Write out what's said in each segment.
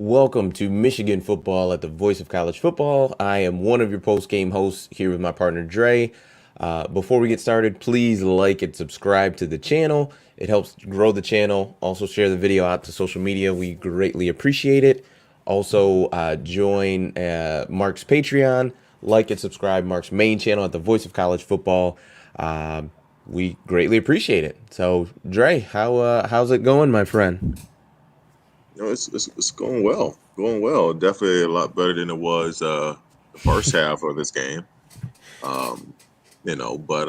Welcome to Michigan Football at the Voice of College Football. I am one of your post-game hosts here with my partner Dre. Before we get started, please like and subscribe to the channel. It helps grow the channel. Also share the video out to social media. We greatly appreciate it. Also join Mark's Patreon. Like and subscribe Mark's main channel at the Voice of College Football. We greatly appreciate it. So Dre, how's it going, my friend? It's going well. Going well. Definitely a lot better than it was the first half of this game. Um, but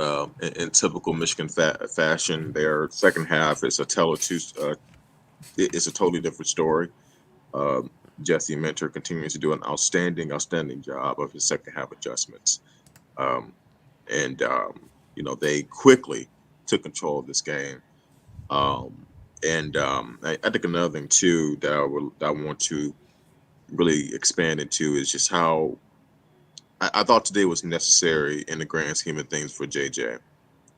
in typical Michigan fashion, their second half is a tale of two. It's a totally different story. Um, Jesse Mentor continues to do an outstanding job of his second half adjustments. Um, and they quickly took control of this game. I think another thing too that I want to really expand into is just how I thought today was necessary in the grand scheme of things for JJ.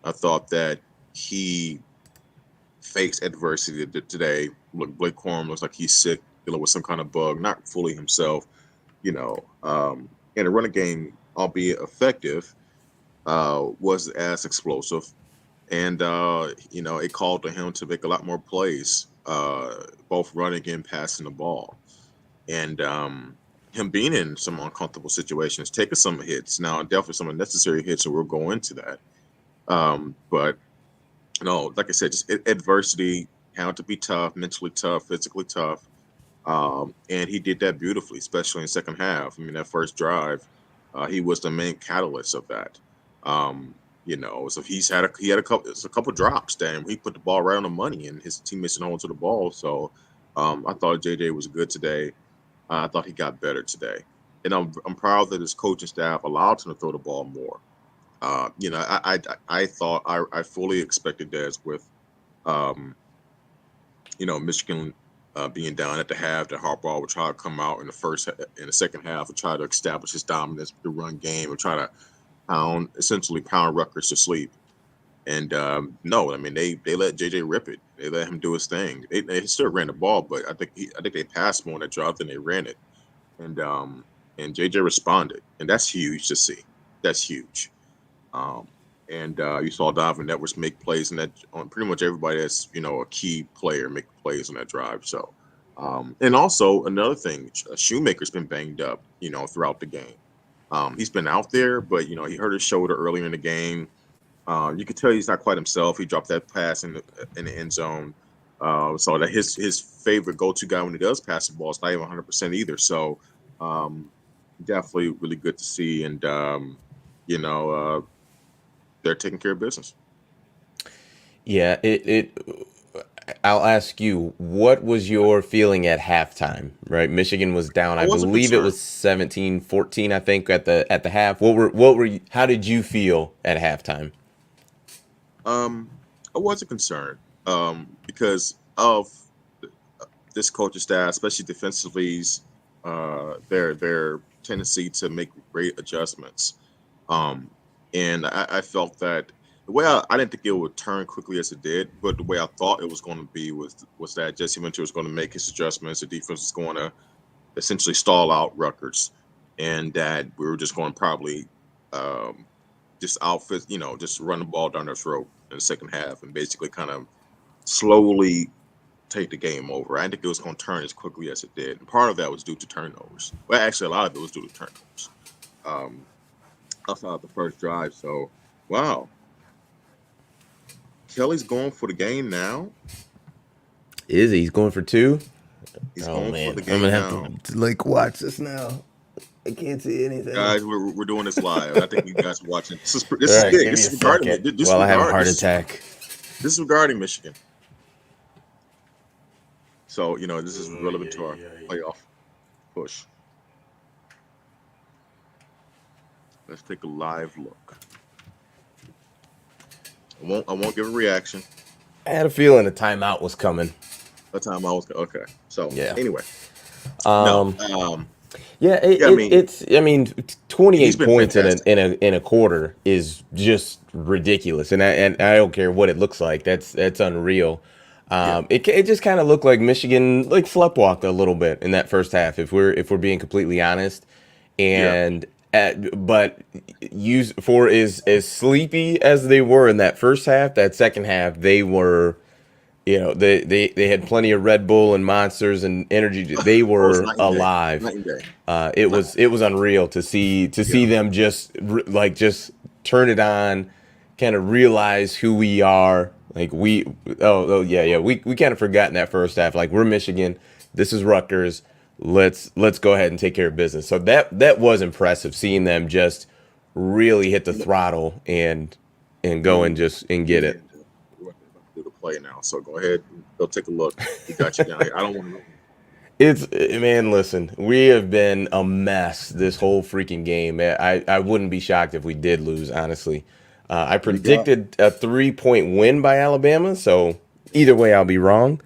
I thought that he faced adversity today. Look, Blake Corum looks like he's sick, dealing with some kind of bug, not fully himself. And the running game, albeit effective, was as explosive. And it called to him to make a lot more plays, both running and passing the ball. And him being in some uncomfortable situations, taking some hits. Now, definitely some unnecessary hits, and we'll go into that. But like I said, just adversity, how to be tough, mentally tough, physically tough. And he did that beautifully, especially in the second half. I mean, that first drive, he was the main catalyst of that. So he had a couple drops. Damn, he put the ball right on the money, and his teammates didn't hold to the ball. So I thought JJ was good today. I thought he got better today, and I'm proud that his coaching staff allowed him to throw the ball more. I thought I fully expected that with Michigan being down at the half, that Harbaugh would try to come out in the second half and try to establish his dominance with the run game and try to essentially pound Rutgers to sleep. And no, I mean they let JJ rip it. They let him do his thing. They still ran the ball, but I think they passed more on that drive than they ran it. And JJ responded, and that's huge to see. That's huge. Um, and you saw Donovan Edwards make plays in that on pretty much everybody that's a key player make plays on that drive. So, and also another thing, Shoemaker's been banged up, throughout the game. He's been out there, but he hurt his shoulder earlier in the game. You could tell he's not quite himself. He dropped that pass in the end zone. So that his favorite go-to guy when he does pass the ball is not even 100% either. So definitely really good to see, and they're taking care of business. Yeah, I'll ask you, what was your feeling at halftime, right? Michigan was down, I I wasn't believe it concerned. was 17-14, I think at the half. How did you feel at halftime? Um, I wasn't concerned because of this coaching staff, especially defensively's their tendency to make great adjustments. Um, and I felt that the way I didn't think it would turn quickly as it did, but the way I thought it was going to be was that Jesse Winter was going to make his adjustments. The defense was going to essentially stall out Rutgers, and that we were just going to probably um, just outfit, just run the ball down their throat in the second half and basically kind of slowly take the game over. I didn't think it was going to turn as quickly as it did. And part of that was due to turnovers. Well, actually, a lot of it was due to turnovers. Um, outside the first drive. So, wow, Kelly's going for the game now. He's going for two? He's Oh going for man, the I'm gonna game have now. to like watch this now. I can't see anything. Guys, we're doing this live. I think you guys are watching. All This is right, big. give me This a is regarding second this while I have a regard heart this is attack. this is regarding Michigan. So this is Ay, relevant to ay, our ay. playoff push. Let's take a live look. I won't give a reaction. I had a feeling a timeout was coming. That time I was okay. So Yeah. anyway, no. Um. Yeah. Yeah. I mean, It's. I mean, he's 28 been points fantastic. in a quarter is just ridiculous, and I don't care what it looks like. That's unreal. Yeah. It just kind of looked like Michigan like walked a little bit in that first half, if we're being completely honest. Yeah. And but use for as sleepy as they were in that first half, that second half they were, they had plenty of Red Bull and Monsters and energy. They Oh, it's were night and day. alive. Night and day. It Night. was unreal to see Yeah. them just turn it on, kind of realize who we are. Like yeah, we kind of forgot in that first half. Like, we're Michigan, this is Rutgers. Let's go ahead and take care of business. So that was impressive, seeing them just really hit the throttle and go and just and get it. We're about to do the play now, so go ahead and go take a look. We got you down here. I don't want to. It's Man, listen, we have been a mess this whole freaking game. I wouldn't be shocked if we did lose, honestly. I predicted a 3-point win by Alabama, so either way I'll be wrong.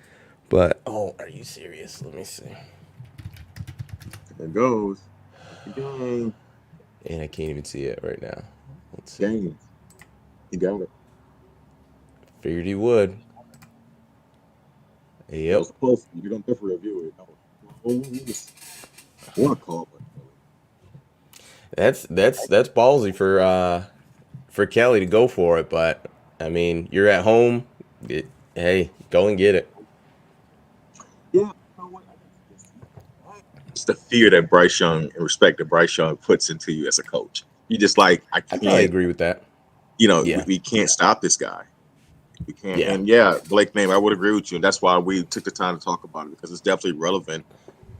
But oh, are you serious? Let me see. There goes the game. And I can't even see it right now. Let's see. Game. You got it. Figured he would. That Yep. was close. You don't definitely review it. I want to call, but That's ballsy for Kelly to go for it, but I mean, you're at home. Hey, go and get it. yeah. You know what? It's the fear that Bryce Young and respect that Bryce Young puts into you as a coach. You just like, I I probably can't. agree with that. We, Yeah. we can't stop this guy. We can't. Yeah. And yeah, Blake name, I would agree with you, and that's why we took the time to talk about it, because it's definitely relevant.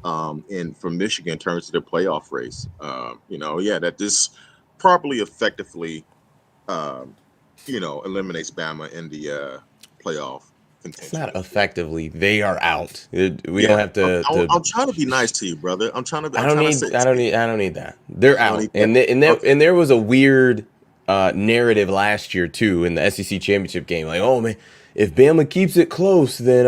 For Michigan in terms of their playoff race. That this probably effectively, eliminates Bama in the playoff It's contention. not effectively. They are out. We Yeah, don't have to. I'm trying to be nice to you, brother. I'm trying to. I I'm don't trying need. to say. I don't need. I don't need that. They're You don't out. need And that? Okay. there was a weird narrative last year too in the SEC championship game. Like, oh man, if Bama keeps it close, then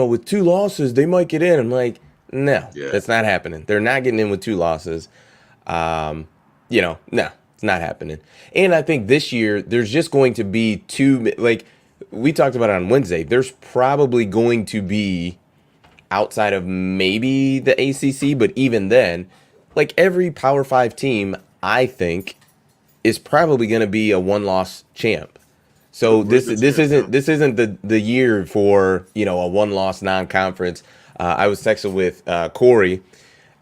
with 2 losses they might get in. I'm like, no, Yeah. that's not happening. They're not getting in with 2 losses. No, it's not happening. And I think this year there's just going to be two. Like we talked about it on Wednesday, there's probably going to be, outside of maybe the ACC, but even then, like every Power 5 team, I think, is probably going to be a 1-loss champ. So this isn't the year for a 1-loss non-conference. I was texting with Corey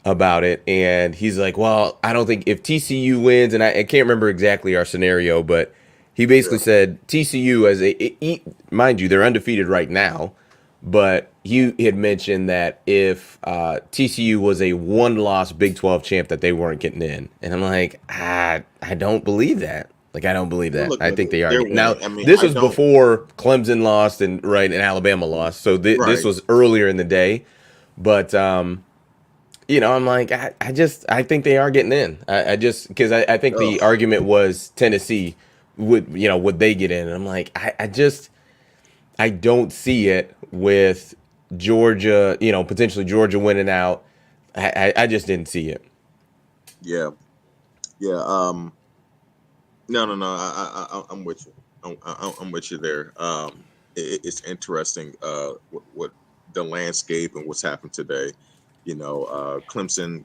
about it, and he's like, "Well, I don't think if TCU wins," and I can't remember exactly our scenario, but he basically said TCU mind you, they're undefeated right now, but he had mentioned that if TCU was a 1-loss Big 12 champ, that they weren't getting in, and I'm like, I don't believe that. Like, I don't believe that. Look, I think they are. they're Now, winning. I mean, this I was don't. before Clemson lost and Alabama lost, so this Right. was earlier in the day, but I'm like, I think they are getting in. I just, because I think the Ugh. argument was Tennessee would they get in? And I'm like, I don't see it with Georgia, potentially Georgia winning out. I just didn't see it. Yeah. Yeah. No. I'm with you. I'm with you there. It's interesting. What the landscape and what's happened today. Clemson.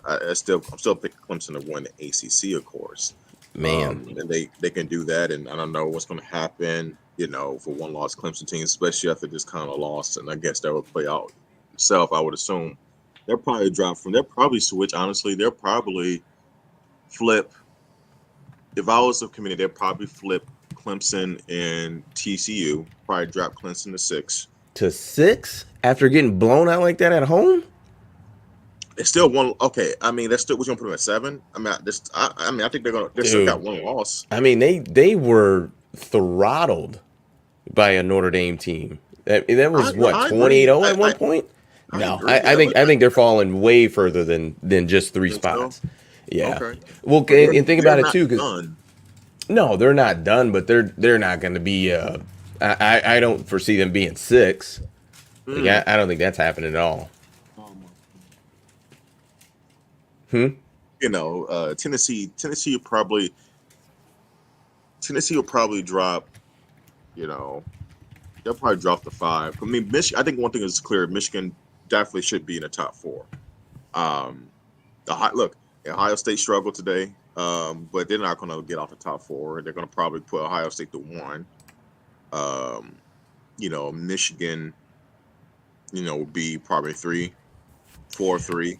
I'm still picking Clemson to win the ACC, of course. Man, And they can do that, and I don't know what's going to happen. For 1-loss Clemson team, especially after this kind of loss, and I guess that will play out itself. I would assume they'll probably drop from. They'll probably switch. Honestly, they'll probably flip. If I was a committee, they'd probably flip Clemson and TCU. Probably drop Clemson to 6. to 6 after getting blown out like that at home. It's still one. Okay, I mean, that's still. We're gonna put them at 7. I mean, I think they still got 1 loss. I mean, they were throttled by a Notre Dame team. That was what, I 28-0 agree. at one point. I No, agree, I yeah, think but they're falling way further than just 3 think so? spots. Yeah. Okay. Well, But and think about it too, they're because not done. no, they're not done, but they're not going to be. I don't foresee them being 6. Like, I don't think that's happening at all. Tennessee will probably drop. they'll probably drop to 5. I mean, Michigan. I think one thing is clear: Michigan definitely should be in the top 4. Um, look, Ohio State struggled today, but they're not going to get off the top 4. They're going to probably put Ohio State to 1. Michigan, will be probably 3, 4, 3,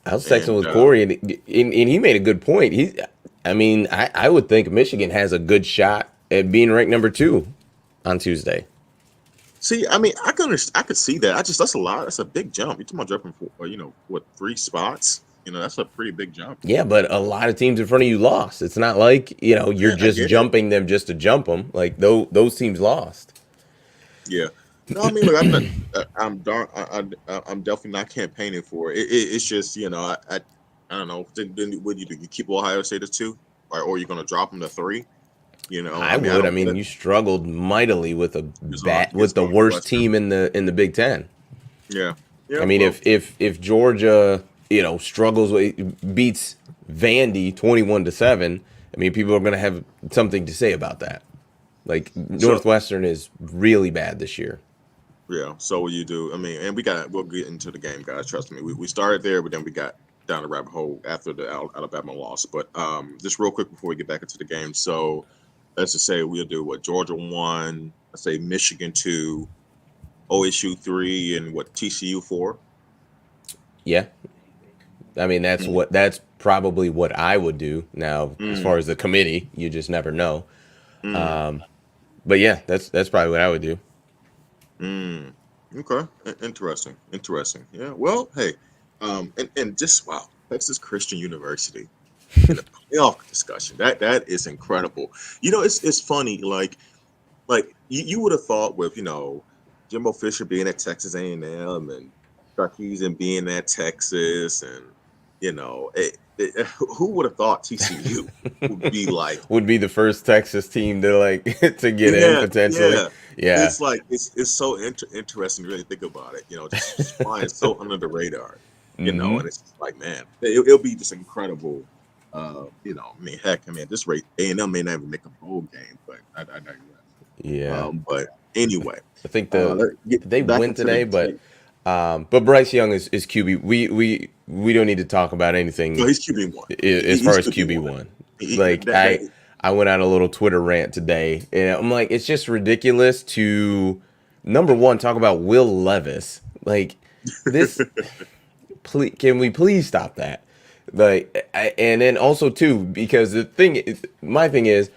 I was texting and with Corey, and he made a good point. I would think Michigan has a good shot at being ranked number 2 on Tuesday. see. I mean, I could see that. That's a lot. That's a big jump. You're talking about jumping for 3 spots. That's a pretty big jump. Yeah, but a lot of teams in front of you lost. It's not like you're Yeah, I just get it. jumping them just to jump them. Like those teams lost. Yeah. No, I mean, look, I'm not. I'm definitely not campaigning for it. It's just, I don't know. Then what do you do? You keep Ohio State at 2, or you're gonna drop them to 3? I would. don't. You struggled mightily with It's the hard worst Western. team in the Big Ten. Yeah. Yeah. I mean, well, if Georgia, struggles beats Vandy 21-7, I mean, people are going to have something to say about that. Like Northwestern is really bad this year. Yeah. So what you do? I mean, and we'll get into the game, guys. Trust me. We started there, but then we got down the rabbit hole after the Alabama loss. But just real quick before we get back into the game. So let's just say we'll do what Georgia 1, let's say Michigan 2, OSU 3, and TCU 4. Yeah. I mean, that's probably what I would do. Now, as far as the committee, you just never know. But yeah, that's probably what I would do. Okay. Interesting. Yeah. Well, hey, and just wow, Texas Christian University in the playoff discussion. That is incredible. It's funny. Like you would have thought with Jimbo Fisher being at Texas A&M and Sarkisian being at Texas, and who would have thought TCU would be like would be the first Texas team to to get in potentially. Yeah. It's like it's so interesting to really think about it. Just flying so under the radar. And it's just like, man, it'll be just incredible. I mean, heck, at this rate, A&M may not even make a bowl game, but I digress. Yeah. But anyway, I think they win today, but Bryce Young is QB. We don't need to talk about anything. No, he's QB1. As far as QB1. I went on a little Twitter rant today, and I'm like, it's just ridiculous to, number one, talk about Will Levis. Like, this, can we please stop that? And then also, too, because my thing is,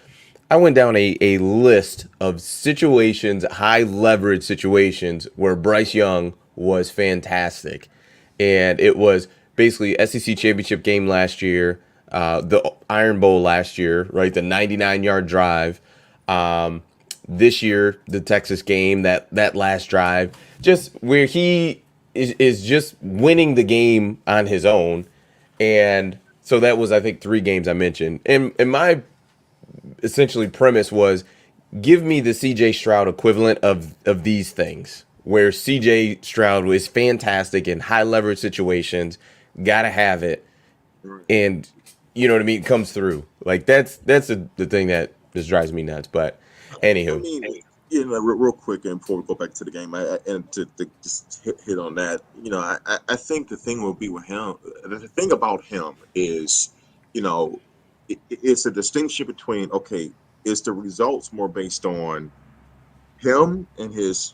I went down a list of situations, high leverage situations, where Bryce Young was fantastic. And it was basically SEC championship game last year, the Iron Bowl last year, right? The 99-yard drive. This year, the Texas game, that last drive, just where he is just winning the game on his own. And so that was, I think, 3 games I mentioned. And my essentially premise was, give me the CJ Stroud equivalent of these things, where CJ Stroud was fantastic in high leverage situations, gotta have it, and you know what I mean, comes through. Like that's the thing that just drives me nuts. But anywho, I mean, real quick, and before we go back to the game, and to just hit on that, I think the thing will be with him. The thing about him is, it's a distinction between, okay, is the results more based on him and his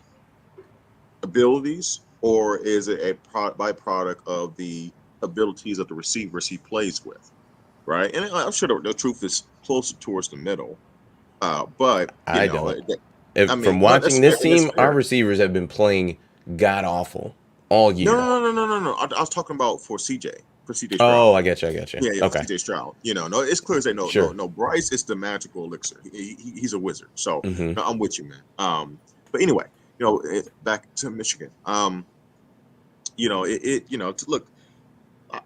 abilities, or is it a byproduct of the abilities of the receivers he plays with, right? And I'm sure the truth is closer towards the middle, but I don't. From watching this team, our receivers have been playing god awful all year. No. I was talking about for CJ Stroud. Oh, I get you. Yeah, okay. CJ Stroud. No, it's clear as they know. Sure. No. Bryce is the magical elixir. He's a wizard. So no, I'm with you, man. But anyway, back to Michigan. Look,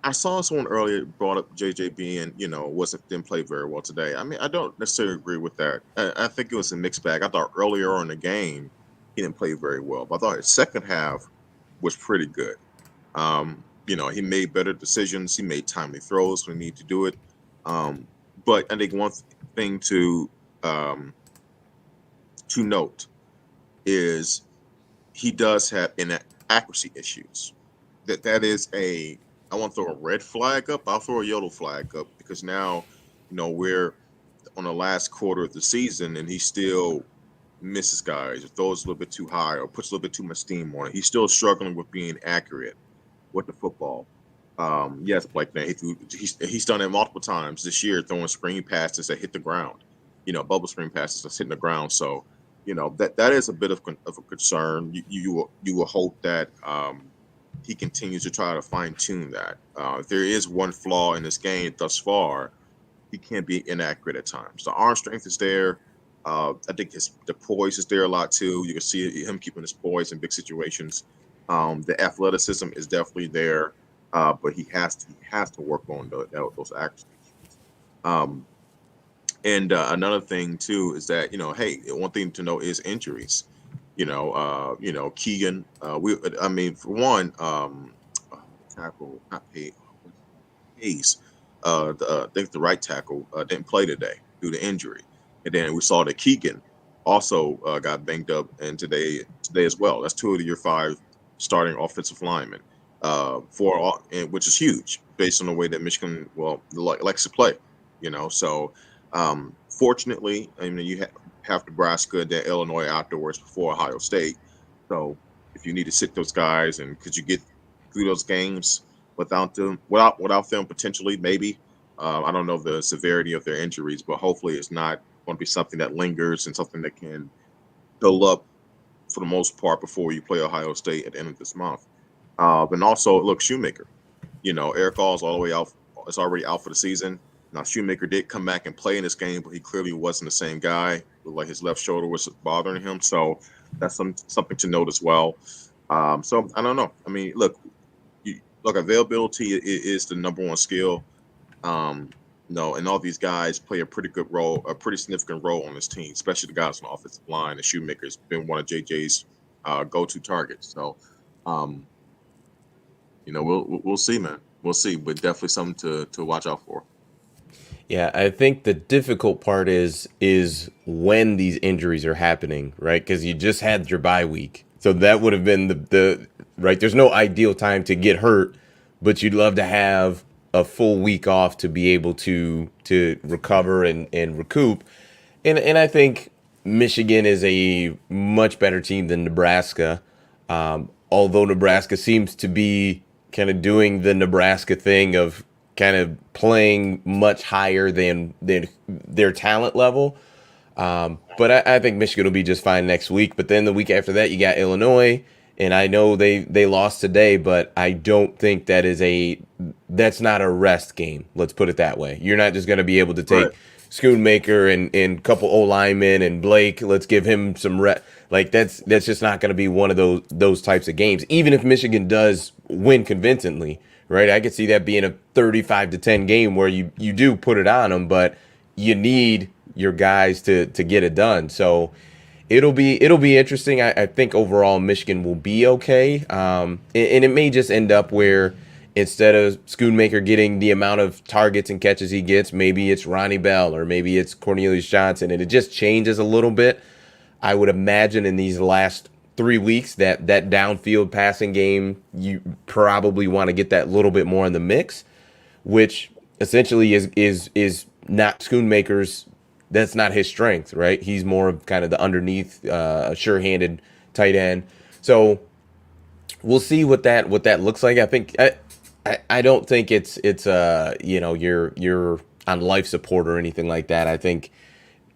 I saw someone earlier brought up JJ being, didn't play very well today. I mean, I don't necessarily agree with that. I think it was a mixed bag. I thought earlier on in the game he didn't play very well, but I thought his second half was pretty good. He made better decisions. He made timely throws when he needed to do it. But I think one thing to note is he does have inaccuracy issues. That is a I want to throw a red flag up. I'll throw a yellow flag up because now, we're on the last quarter of the season and he still misses guys or throws a little bit too high or puts a little bit too much steam on it. He's still struggling with being accurate with the football. Yes, Blake, man, he's done it multiple times this year, throwing screen passes that hit the ground, bubble screen passes that's hitting the ground. So, that is a bit of a concern. You will hope that he continues to try to fine tune that. If there is one flaw in this game thus far, he can be inaccurate at times. The arm strength is there. I think the poise is there a lot too. You can see him keeping his poise in big situations. The athleticism is definitely there, but he has to work on those accuracy issues. Um, and another thing too is that hey, one thing to know is injuries. Keegan. I mean, for one, tackle not Hayes. I think the right tackle didn't play today due to injury, and then we saw that Keegan also got banged up, and today as well. That's two of your five starting offensive linemen, which is huge based on the way that Michigan likes to play. So fortunately, I mean have Nebraska, then Illinois afterwards before Ohio State. So if you need to sit those guys, and could you get through those games without them potentially maybe. I don't know the severity of their injuries, but hopefully it's not going to be something that lingers and something that can build up for the most part before you play Ohio State at the end of this month. And also, look, Shoemaker. Eric All's all the way out. Is already out for the season. Now Shoemaker did come back and play in this game, but he clearly wasn't the same guy. Looked like his left shoulder was bothering him, so that's something to note as well. So I don't know. I mean, look, availability is the number one skill. And all these guys play a pretty good role, a pretty significant role on this team, especially the guys on the offensive line. And Shoemaker's been one of JJ's go-to targets. So, um, we'll see, man. We'll see, but definitely something to watch out for. Yeah, I think the difficult part is when these injuries are happening, right? Because you just had your bye week, so that would have been the right. There's no ideal time to get hurt, but you'd love to have a full week off to be able to recover and recoup. And I think Michigan is a much better team than Nebraska. Although Nebraska seems to be kind of doing the Nebraska thing of kind of playing much higher than their talent level. But I think Michigan will be just fine next week. But then the week after that, you got Illinois, and I know they lost today, but I don't think that's not a rest game. Let's put it that way. You're not just going to be able to take Right. Schoonmaker and a couple O linemen and Blake. Let's give him some rest. Like that's just not going to be one of those types of games. Even if Michigan does win convincingly, right? I could see that being a 35-10 game where you do put it on them, but you need your guys to get it done. So it'll be interesting. I think overall Michigan will be okay, and it may just end up where instead of Schoonmaker getting the amount of targets and catches he gets, maybe it's Ronnie Bell or maybe it's Cornelius Johnson, and it just changes a little bit. I would imagine in these last 3 weeks that downfield passing game, you probably want to get that little bit more in the mix, which essentially is not Schoonmaker's. That's not his strength, right? He's more of kind of the underneath, sure-handed tight end. So we'll see what that looks like. I don't think it's you're on life support or anything like that. I think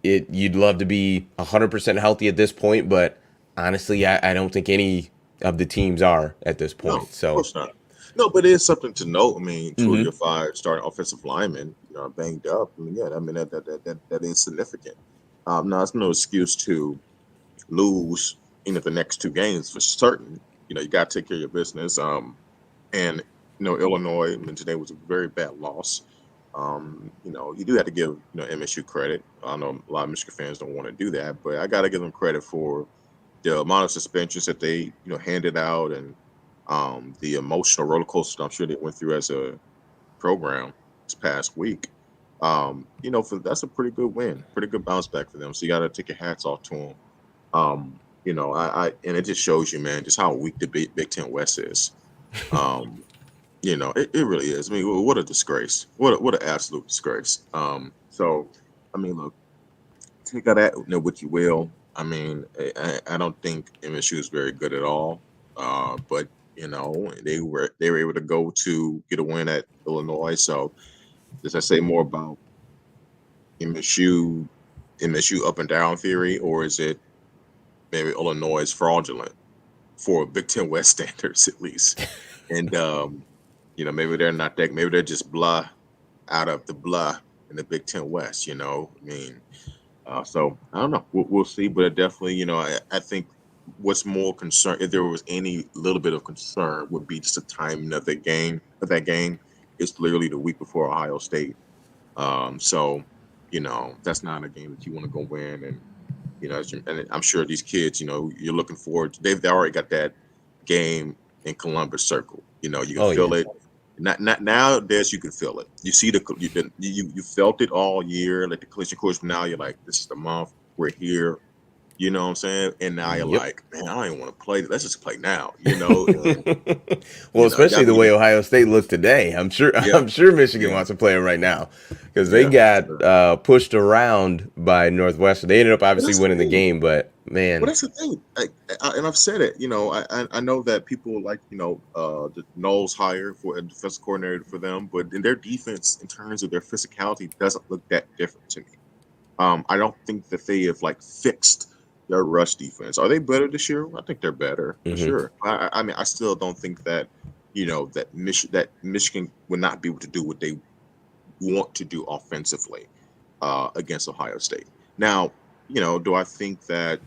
you'd love to be 100% healthy at this point, but honestly, I don't think any of the teams are at this No, point. of So course not. No, but it is something to note. I mean, two of mhm. your five starting offensive linemen, are banged up. I mean, yeah, I mean that is significant. Now it's no excuse to lose the next two games for certain. You got to take care of your business. And Illinois, I mean, today was a very bad loss. You do have to give MSU credit. I know a lot of Michigan fans don't want to do that, but I got to give them credit for the amount of suspensions that they handed out, and the emotional roller coaster I'm sure they went through as a program this past week. For that's a pretty good win, pretty good bounce back for them. So you got to take your hats off to them. And it just shows you, man, just how weak the Big Ten West is. Um, it really is. I mean, what a disgrace. What an absolute disgrace. So, I mean, look, take out that what you will. I mean, I don't think MSU is very good at all. But they were able to go to get a win at Illinois. So does that say more about MSU MSU up and down theory, or is it maybe Illinois is fraudulent for Big Ten West standards at least? And maybe they're not that. Maybe they're just blah out of the blah in the Big Ten West. I mean, so I don't know. We'll see, but it definitely, I think what's more concern, if there was any little bit of concern, would be just the timing of the game. Of that game, it's literally the week before Ohio State. So that's not a game that you want to go win, and and I'm sure these kids, you're looking forward. They've already got that game in Columbus Circle. You Oh can yeah. feel it. Not nowadays you can feel it. You see you felt it all year, like the collision course. Now you're like, this is the month. We're here. You know what I'm saying? And now you're Yep. like, man, I don't even want to play. Let's just play now. And Well, especially y'all the way need, Ohio State looks today. I'm sure yeah, I'm sure Michigan yeah, wants to play it right now because they yeah. got So, pushed around by Northwestern. They ended up but obviously that's the winning the thing. game, but Well, man, that's the thing, and I've said it. I know that people like the Knowles hire for a defensive coordinator for them, but in their defense, in terms of their physicality, doesn't look that different to me. I don't think that they have like fixed their rush defense. Are they better this year? I think they're better for hmm sure. I mean, I still don't think that that Michigan would not be able to do what they want to do offensively against Ohio State. Now, do I think that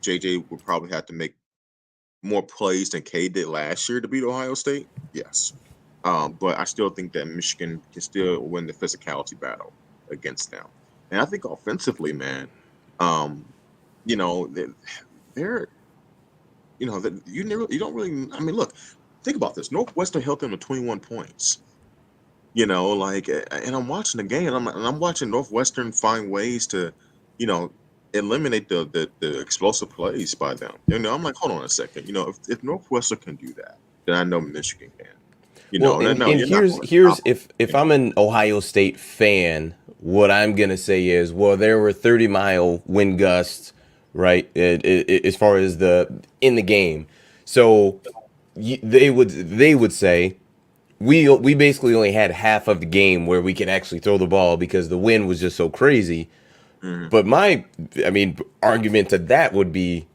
JJ would probably have to make more plays than K did last year to beat Ohio State? Yes. But I still think that Michigan can still win the physicality battle against them. And I think offensively, man, um, you know, they- they're, that you don't really, I mean, look, think about this. Northwestern held them to 21 points. And I'm watching the game, and I'm watching Northwestern find ways to, you know, eliminate the explosive plays by them. I'm like, hold on a second. If Northwestern can do that, then I know Michigan can. well, And no, and you're not here's going to here's stop them. if I'm an Ohio State fan, what I'm gonna say is, well, there were 30-mile wind gusts, right? As far as the in the game, so they would say we basically only had half of the game where we could actually throw the ball because the wind was just so crazy. Mhm. But I mean, argument to that would be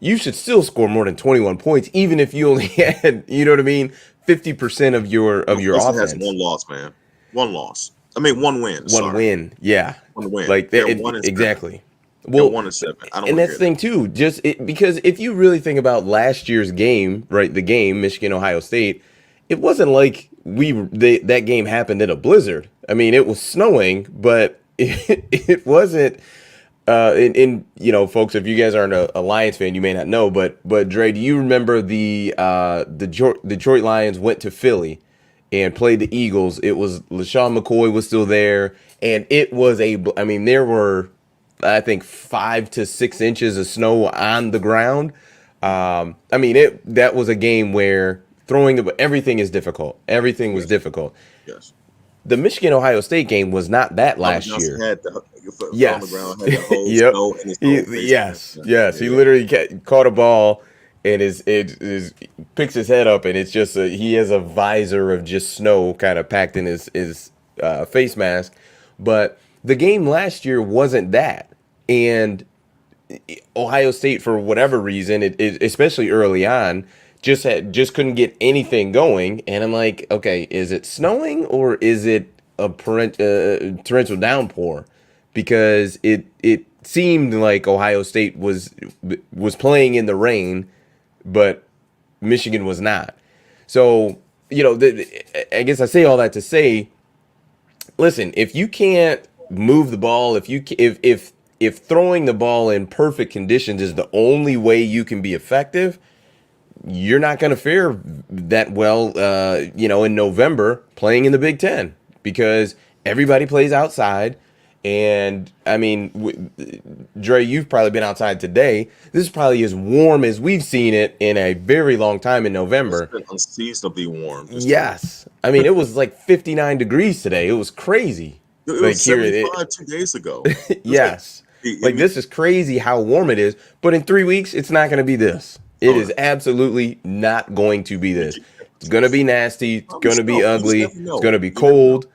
you should still score more than 21 points, even if you only had, you know what I mean, 50% of your Northwestern has offense. one loss, man. One loss. I mean, one win. One Sorry, win, yeah, one win. like They're 1-7. exactly. They're Well, 1-7. I don't and want to that's hear the that. thing too. Because if you really think about last year's game, right, the game Michigan Ohio State, it wasn't like that game happened in a blizzard. I mean, it was snowing, but it wasn't. Folks, if you guys aren't a Lions fan, you may not know, but Dre, do you remember the Detroit Lions went to Philly and played the Eagles? It was LaShawn McCoy was still there, and it was I mean, there were, I think, 5 to 6 inches of snow on the ground. I mean, that was a game where everything is difficult. Everything was Yes, difficult. yes. The Michigan Ohio State game was not that Robert last Johnson year. had the fell on the Yes. ground, had the whole Yep. snow in his whole face mask. Yes. Yeah, Yes. yeah, He yeah. literally caught a ball and picks his head up and it's just he has a visor of just snow kind of packed in his face mask. But the game last year wasn't that. And Ohio State, for whatever reason, especially early on, just couldn't get anything going. And I'm like, okay, is it snowing or is it a torrential downpour? Because it seemed like Ohio State was playing in the rain, but Michigan was not. So I guess I say all that to say, listen, if you can't move the ball, if throwing the ball in perfect conditions is the only way you can be effective, you're not going to fare that well, in November playing in the Big Ten because everybody plays outside, And I mean, Dre, you've probably been outside today. This is probably as warm as we've seen it in a very long time in It's November. been unseasonably warm this week. Yes. I mean, it was like 59 degrees today. It was crazy. It Like was here, 75 2 days ago. It was like, yes. I Like mean, this is crazy how warm it is. But in 3 weeks, it's not going to be this. It oh is no. absolutely not going to be this. Frigid It's going to temperatures. be nasty. It's Probably going to be snow. You just ugly. never It's going know. to be You never know. cold.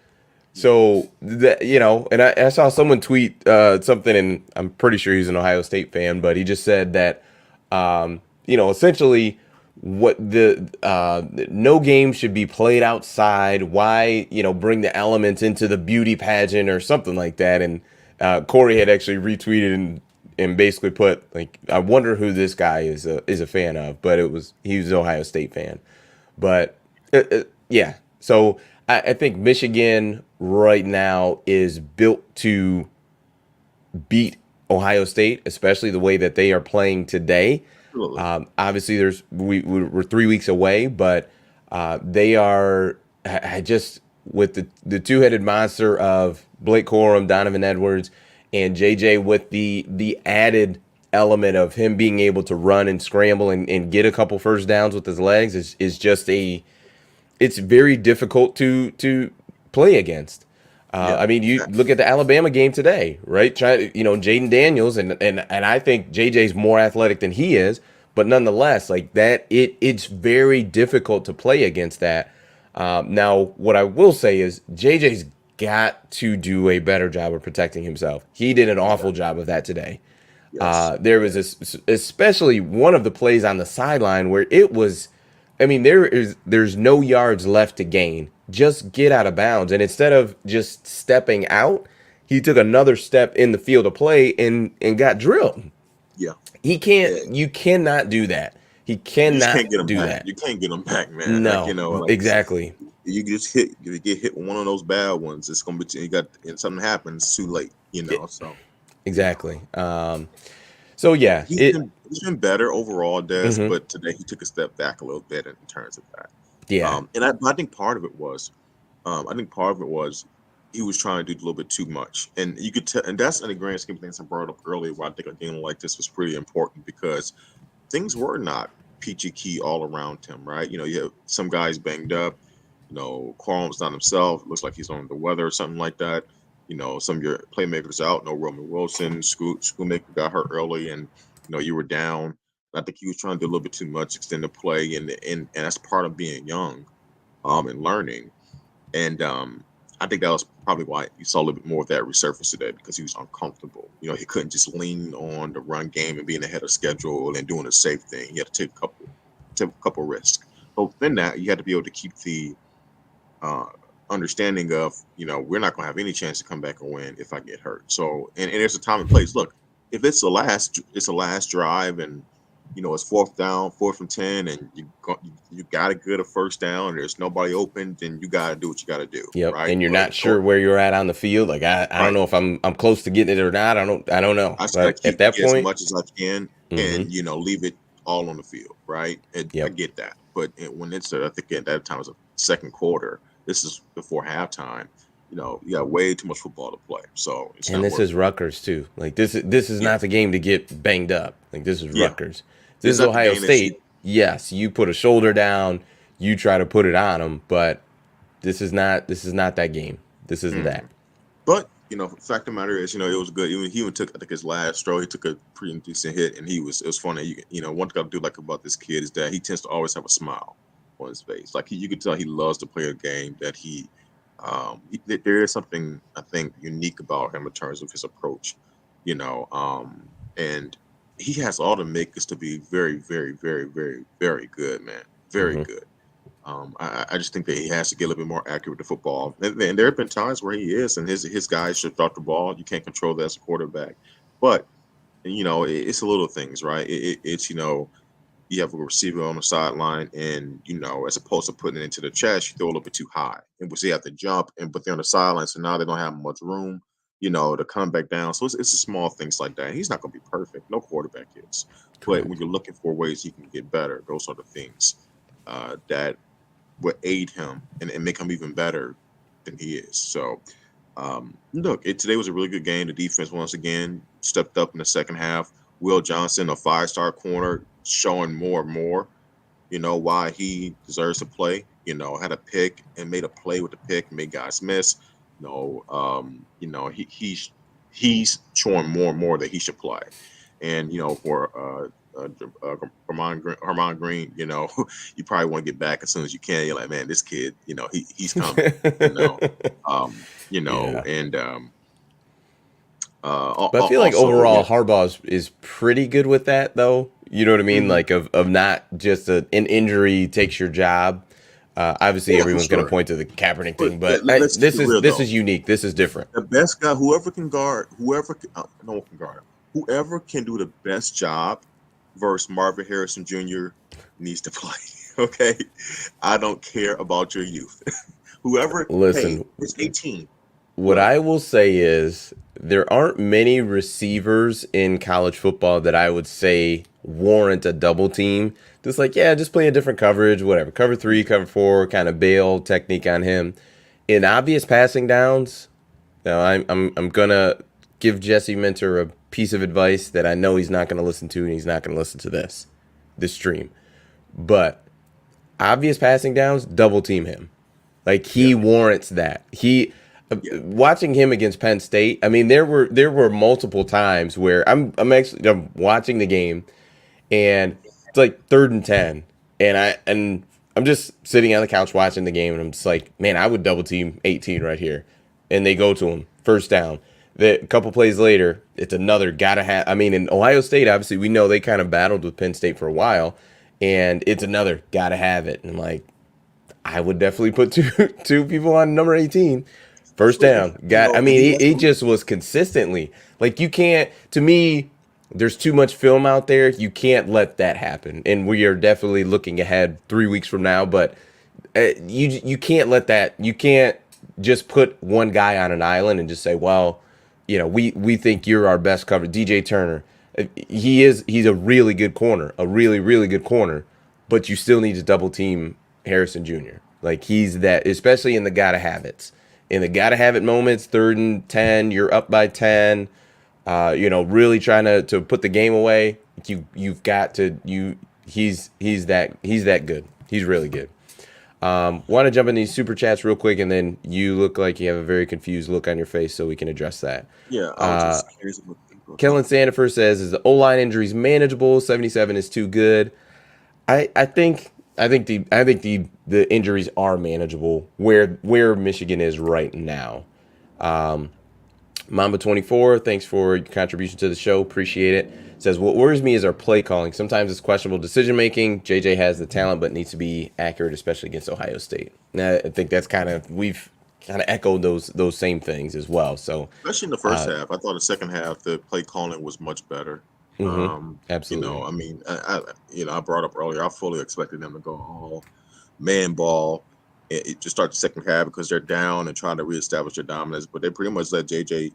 So that and I saw someone tweet something, and I'm pretty sure he's an Ohio State fan, but he just said that essentially what the no game should be played outside. Why bring the elements into the beauty pageant or something like that? And Corey had actually retweeted and basically put like, I wonder who this guy is a fan of, but he was an Ohio State fan. But yeah, so I think Michigan right now is built to beat Ohio State, especially the way that they are playing today. Absolutely. Obviously, we're 3 weeks away, but they are. I just with the two-headed monster of Blake Corum, Donovan Edwards, and JJ with the added element of him being able to run and scramble and get a couple first downs with his legs is just it's very difficult to play against. Yeah. I mean, you look at the Alabama game today, right? Jaden Daniels and I think JJ's more athletic than he is, but nonetheless, like that, it's very difficult to play against that. Now, what I will say is JJ's got to do a better job of protecting himself. He did an awful job of that today. Yes. There was especially one of the plays on the sideline where it was, I mean, there's no yards left to gain. Just get out of bounds, and instead of just stepping out, he took another step in the field of play and got drilled. Yeah. He can't. Yeah. You cannot do that. He You just cannot can't get them do back. that. You can't get them back, man. Like, No, like exactly, you just you get hit with one of those bad ones. It's gonna be and something happens. It's too late. So exactly. So yeah, he's been better overall, Des, mhm, but today he took a step back a little bit in terms of that. yeah, And I think part of it was, he was trying to do a little bit too much, and you could tell, and that's in the grand scheme of things I brought up earlier. Where I think a game like this was pretty important because things were not peachy key all around him, right? You have some guys banged up. Qualum's not himself. Looks like he's on the weather or something like that. Some of your playmakers out. No Roman Wilson. Schoolmaker got hurt early, and you were down. I think he was trying to do a little bit too much, extend the play, and that's part of being young, and learning. And I think that was probably why you saw a little bit more of that resurface today because he was uncomfortable. He couldn't just lean on the run game and being ahead of schedule and doing a safe thing. He had to take a couple risks. But within that, you had to be able to keep the uh, understanding of, we're not going to have any chance to come back and win if I get hurt. So, and there's a time and place. Look, if it's the last drive, and it's fourth down, 4th and 10, and you got to get a first down, and there's nobody open, then you got to do what you got to do, yep. right? And you're But not sure where you're at on the field. Like I don't right, know if I'm close to getting it or not. I don't know. I just got But to at keep that as point, much as I can, mm-hmm, and leave it all on the field, right? And I yep. get that, but when I think at that time it was a second quarter. This is before halftime. You got way too much football to play, so it's And not this worth is it. Rutgers too. Like this is Yeah, not the game to get banged up. Like this is yeah. Rutgers. This It's is not the Ohio game that State. Yes, you put a shoulder down, you try to put it on them, but this is not that game. This isn't you. that. But fact of the matter is, it was good. He even took, I think, his last throw. He took a pretty decent hit, and it was funny. One thing I do like about this kid is that he tends to always have a smile on his face. Like you could tell he loves to play a game. That there is something I think unique about him in terms of his approach. And he has all the makers to be very, very, very, very, very good, man. Very Hmm. good. I just think that he has to get a little bit more accurate with the football. And there have been times where he is, and his guys should drop the ball. You can't control that as a quarterback. But, it's the little things, right? It's, you have a receiver on the sideline, and, as opposed to putting it into the chest, you throw a little bit too high. And we see have to jump, but they're on the sideline, so now they don't have much room, to come back down. So it's the small things like that. He's not going to be perfect. No quarterback is. But when Correct. you're looking for ways he can get better, those are the things that would aid him and make him even better than he is. So Look, today was a really good game. The defense once again stepped up in the second half. Will Johnson, a 5-star corner, showing more and more, why he deserves to play. Had a pick and made a play with the pick, made guys miss. He's showing more and more that he should play. And for Herman Green, you probably want to get back as soon as you can. You're like, man, this kid, he's coming. Yeah. And But I feel like also, overall Harbaugh is pretty good with that, though. You know what I mean? mhm, Like of not just an injury takes your job. Obviously, yeah, for everyone's going to sure. point to the Kaepernick But thing, but let's keep this it is real this though. is unique. This is different. The best guy, whoever can guard, no one can guard him. Whoever can do the best job versus Marvin Harrison Jr. needs to play. Okay, I don't care about your youth. Whoever, hey, Listen, it's 18. what Look, I will say is there aren't many receivers in college football that I would say warrant a double team. Just like, yeah, just play a different coverage, whatever. Cover three, cover four, kind of bail technique on him. In obvious passing downs, I'm gonna give Jesse Minter a piece of advice that I know he's not gonna listen to, and he's not gonna listen to this stream. But obvious passing downs, double team him. Like yeah, he warrants that. He yeah, watching him against Penn State. I mean, there were multiple times where I'm watching the game and it's like 3rd and 10, and I'm just sitting on the couch watching the game, and I'm just like, man, I would double team 18 right here, and they go to him first down. A couple plays later, it's another gotta have. I mean, in Ohio State, obviously, we know they kind of battled with Penn State for a while, and it's another gotta have it. And I'm like, I would definitely put two people on number 18. First but down. Got I and mean, he he also, just was consistently like you can't to me there's too much film out there. You can't let that happen. And we are definitely looking ahead 3 weeks from now, but you can't let that you can't just put one guy on an island and just say, "Well, we think you're our best cover." DJ Turner. He's a really good corner, a really really good corner, but you still need to double team Harrison Jr. Like he's that, especially in the gotta have it. In the gotta have it moments, 3rd and 10, you're up by 10. Really trying to put the game away. You've got to you. He's that good. He's really good. Want to jump in these super chats real quick, and then you look like you have a very confused look on your face, so we can address that. yeah, I was Uh, just curious about people are Kellen talking. Sandifer says, "Is the O line injuries manageable? 77 is too good." I think the injuries are manageable where Michigan is right now. Mamba 24, thanks for your contribution to the show. Appreciate it. Says, what worries me is our play calling. Sometimes it's questionable decision making. JJ has the talent, but needs to be accurate, especially against Ohio State. Now, I think we've kind of echoed those same things as well. So, Especially in the first uh, half. I thought the second half the play calling was much better. absolutely. I mean, I brought up earlier. I fully expected them to go all man ball to start the second half because they're down and trying to reestablish their dominance. But they pretty much let JJ,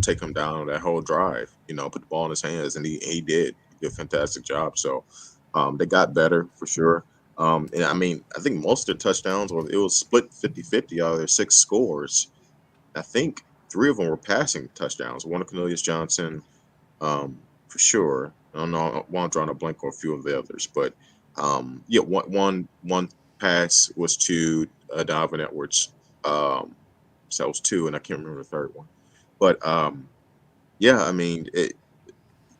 take him down that whole drive. Put the ball in his hands, and he did. He did a fantastic job. So they got better for sure. And I mean, I think most of their touchdowns, it was split 50-50 out of their 6 scores. I think 3 of them were passing touchdowns. One of Cornelius Johnson, for sure. I don't know. I'm drawing a blank on a few of the others, but yeah, one pass was to Donovan Edwards. So that was 2, and I can't remember the third one. But yeah, I mean,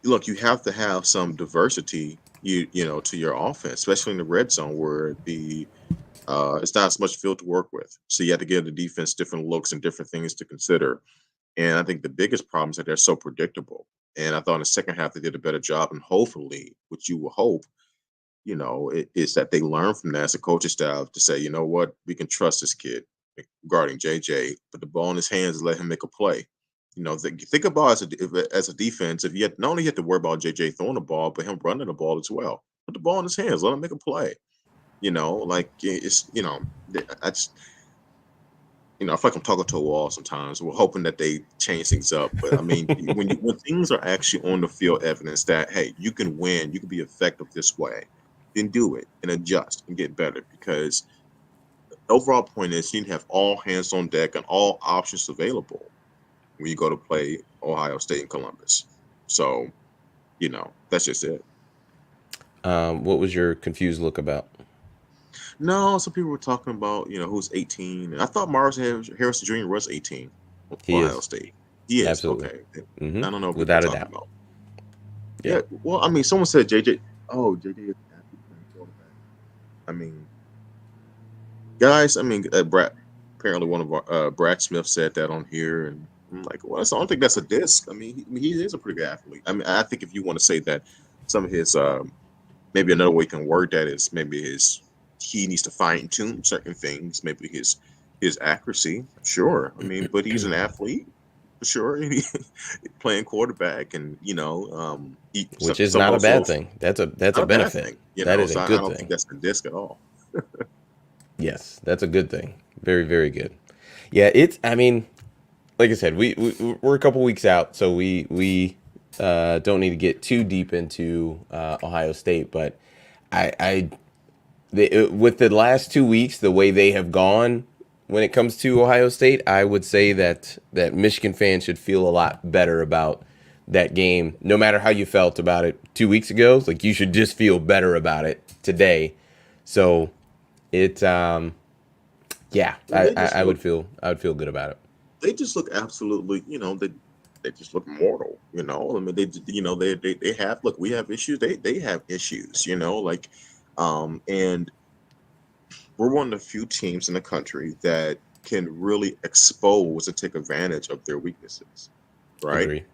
look, you have to have some diversity, to your offense, especially in the red zone where it's not as much field to work with. So you have to give the defense different looks and different things to consider. And I think the biggest problem is that they're so predictable. And I thought in the second half they did a better job. And hopefully, what you will hope, is that they learn from that as a coaching staff to say, you know what, we can trust this kid regarding JJ, put the ball in his hands and let him make a play. Think about as a defense, if you had not only you have to worry about JJ throwing the ball, but him running the ball as well. Put the ball in his hands, let him make a play. Like I just I feel like I'm talking to a wall sometimes. We're hoping that they change things up, but I mean, when things are actually on the field, evidence that hey, you can win, you can be effective this way, then do it and adjust and get better. Because overall point is you need to have all hands on deck and all options available when you go to play Ohio State and Columbus. So, that's just it. What was your confused look about? No, some people were talking about, who's 18. And I thought Harrison Jr. was 18 He for Ohio is. State. He is. Absolutely. Okay. Hmm. I don't know what people are Without a talking doubt. about. Yeah. Yeah. Well, I mean, someone said JJ. Oh, JJ is an athlete playing quarterback. I mean, guys, I mean, apparently one of our, Brad Smith said that on here. And I'm like, well, I don't think that's a diss. I mean, he is a pretty good athlete. I mean, I think if you want to say that some of his, maybe another way you can word that is maybe he needs to fine tune certain things, maybe his accuracy. Sure, I mean, but he's an athlete for sure. Playing quarterback, and Which is some not a also bad thing. That's a not a bad benefit. thing. That is a So I good don't think thing. that's a disc at all. Yes, that's a good thing. Very, very good. Yeah, it's. I mean, like I said, we're a couple weeks out, so we don't need to get too deep into Ohio State. But with the last 2 weeks, the way they have gone when it comes to Ohio State, I would say that Michigan fans should feel a lot better about that game. No matter how you felt about it 2 weeks ago, like you should just feel better about it today. So it, yeah, And I would feel good about it. they just look absolutely, they just look mortal. I mean, they have, look, we have issues. They have issues. And we're one of the few teams in the country that can really expose and take advantage of their weaknesses, right? Agree.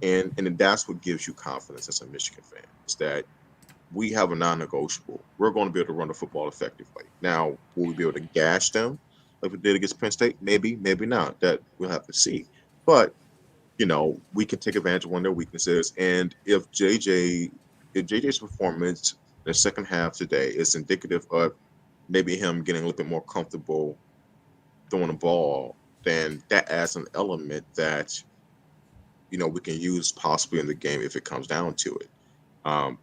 And that's what gives you confidence as a Michigan fan, is that we have a non-negotiable. We're going to be able to run the football effectively. Now, will we be able to gash them like we did against Penn State? Maybe, maybe not. That we'll have to see. But we can take advantage of one of their weaknesses. And if JJ's performance in the second half today is indicative of maybe him getting a little bit more comfortable throwing the ball, then that adds an element that we can use possibly in the game if it comes down to it. Um,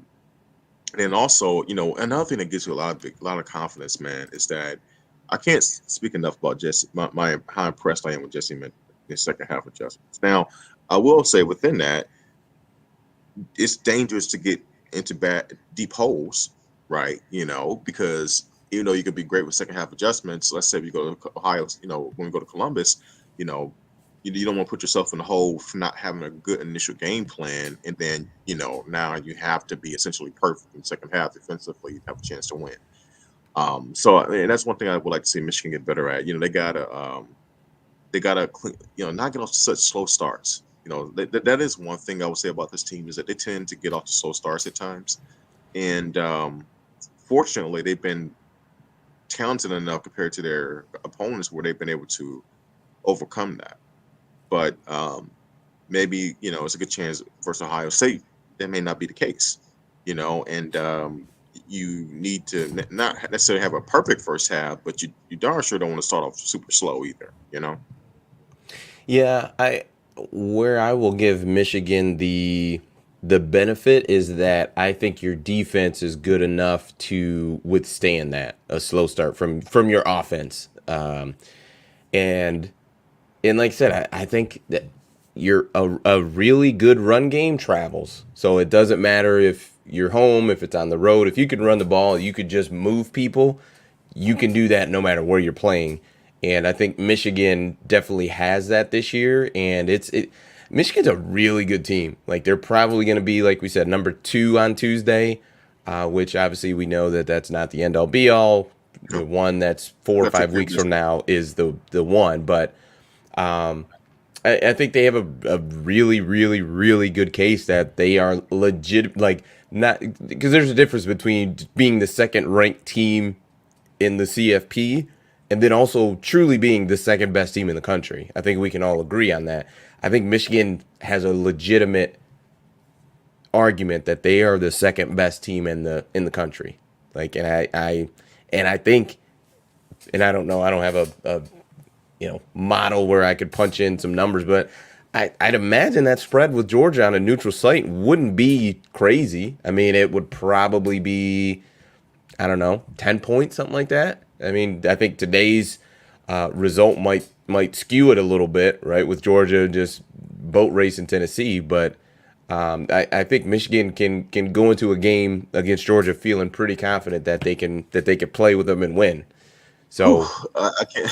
and then also, another thing that gives you a lot of confidence, man, is that I can't speak enough about Jesse, my how impressed I am with Jesse in the second half adjustments. Now, I will say within that, it's dangerous to get into bad deep holes, right? Because even though you could be great with second half adjustments, let's say if you go to Ohio, when we go to Columbus, you know, you don't want to put yourself in the hole for not having a good initial game plan, and then now you have to be essentially perfect in the second half defensively to have a chance to win. So I mean, that's one thing I would like to see Michigan get better at. They gotta clean, not get off to such slow starts. That is one thing I would say about this team, is that they tend to get off to slow starts at times, and fortunately, they've been talented enough compared to their opponents where they've been able to overcome that. But maybe it's a good chance versus Ohio State that may not be the case. And you need to not necessarily have a perfect first half, but you darn sure don't want to start off super slow either. Yeah, I where I will give Michigan the benefit is that I think your defense is good enough to withstand that a slow start from your offense. And like I said, I think that a really good run game travels. So it doesn't matter if you're home, if it's on the road. If you can run the ball, you could just move people. You can do that no matter where you're playing. And I think Michigan definitely has that this year. And Michigan's a really good team. Like they're probably going to be, like we said, number 2 on Tuesday, which obviously we know that that's not the end all be all. The No, one that's 4 or 5 weeks from now is the one. But I think they have a really, really, really good case that they are legit. Like not because there's a difference between being the second ranked team in the CFP and then also truly being the second best team in the country. I think we can all agree on that. I think Michigan has a legitimate argument that they are the second best team in the country. Like, and I think, and I don't know, I don't have a model where I could punch in some numbers, but I'd imagine that spread with Georgia on a neutral site wouldn't be crazy. I mean, it would probably be, I don't know, 10 points, something like that. I mean, I think today's result might skew it a little bit, right? With Georgia just boat racing Tennessee, but I think Michigan can go into a game against Georgia feeling pretty confident that they can play with them and win. Whew, So, I can't.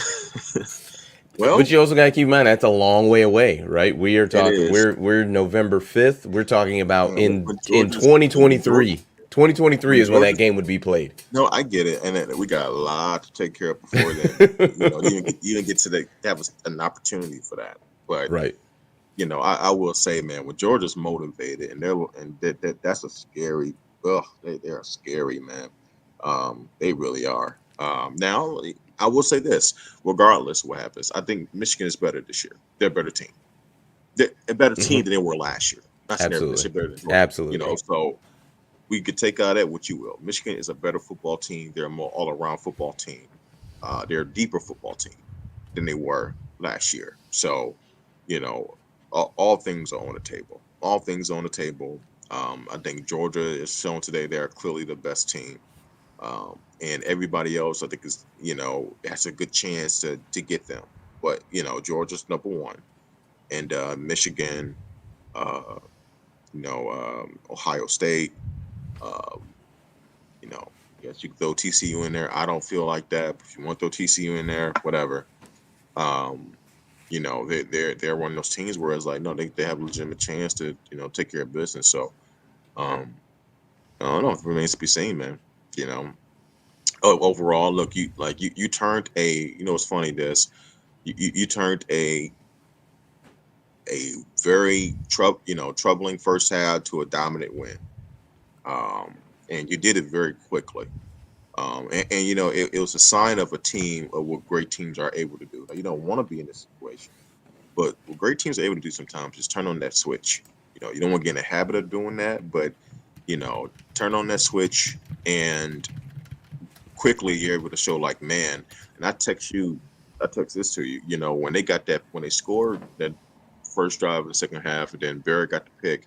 but Well, you also got to keep in mind that's a long way away, right? We are it talking is. we're November 5th. We're talking about When in Georgia's when Georgia 2023. 2023 when is when that Georgia's game would be played. no, I get it, and then we got a lot to take care of before then. Even get to have an opportunity for that. But Right. I will say, man, when Georgia's motivated and that's a scary. Ugh, they are scary, man. They really are. Now, I will say this: regardless of what happens, I think Michigan is better this year. They're a better team. They're a better team Hmm. than they were last year. Not saying they're Absolutely. better than Georgia. Absolutely. So we could take out that what you will. Michigan is a better football team. They're a more all-around football team. They're a deeper football team than they were last year. So, you know, all things are on the table. All things are on the table. I think Georgia is shown today they're clearly the best team. And everybody else, I think, has a good chance to get them. But Georgia's number one, and Michigan, uh, Ohio State. Um, you know, yes, you can throw TCU in there. I don't feel like that. But if you want to throw TCU in there, whatever. Um, they're one of those teams where it's like, no, they have a legitimate chance to take care of business. So um, I don't know. It remains to be seen, man. You know, overall, look, you turned it's funny this you turned a very troubling first half to a dominant win, and you did it very quickly. It was a sign of a team of what great teams are able to do. Like, you don't want to be in this situation, but what great teams are able to do sometimes is turn on that switch. You don't want to get in the habit of doing that, but turn on that switch and quickly you're able to show like, man. And I text this to you. When they scored that first drive of the second half, and then Barrett got the pick,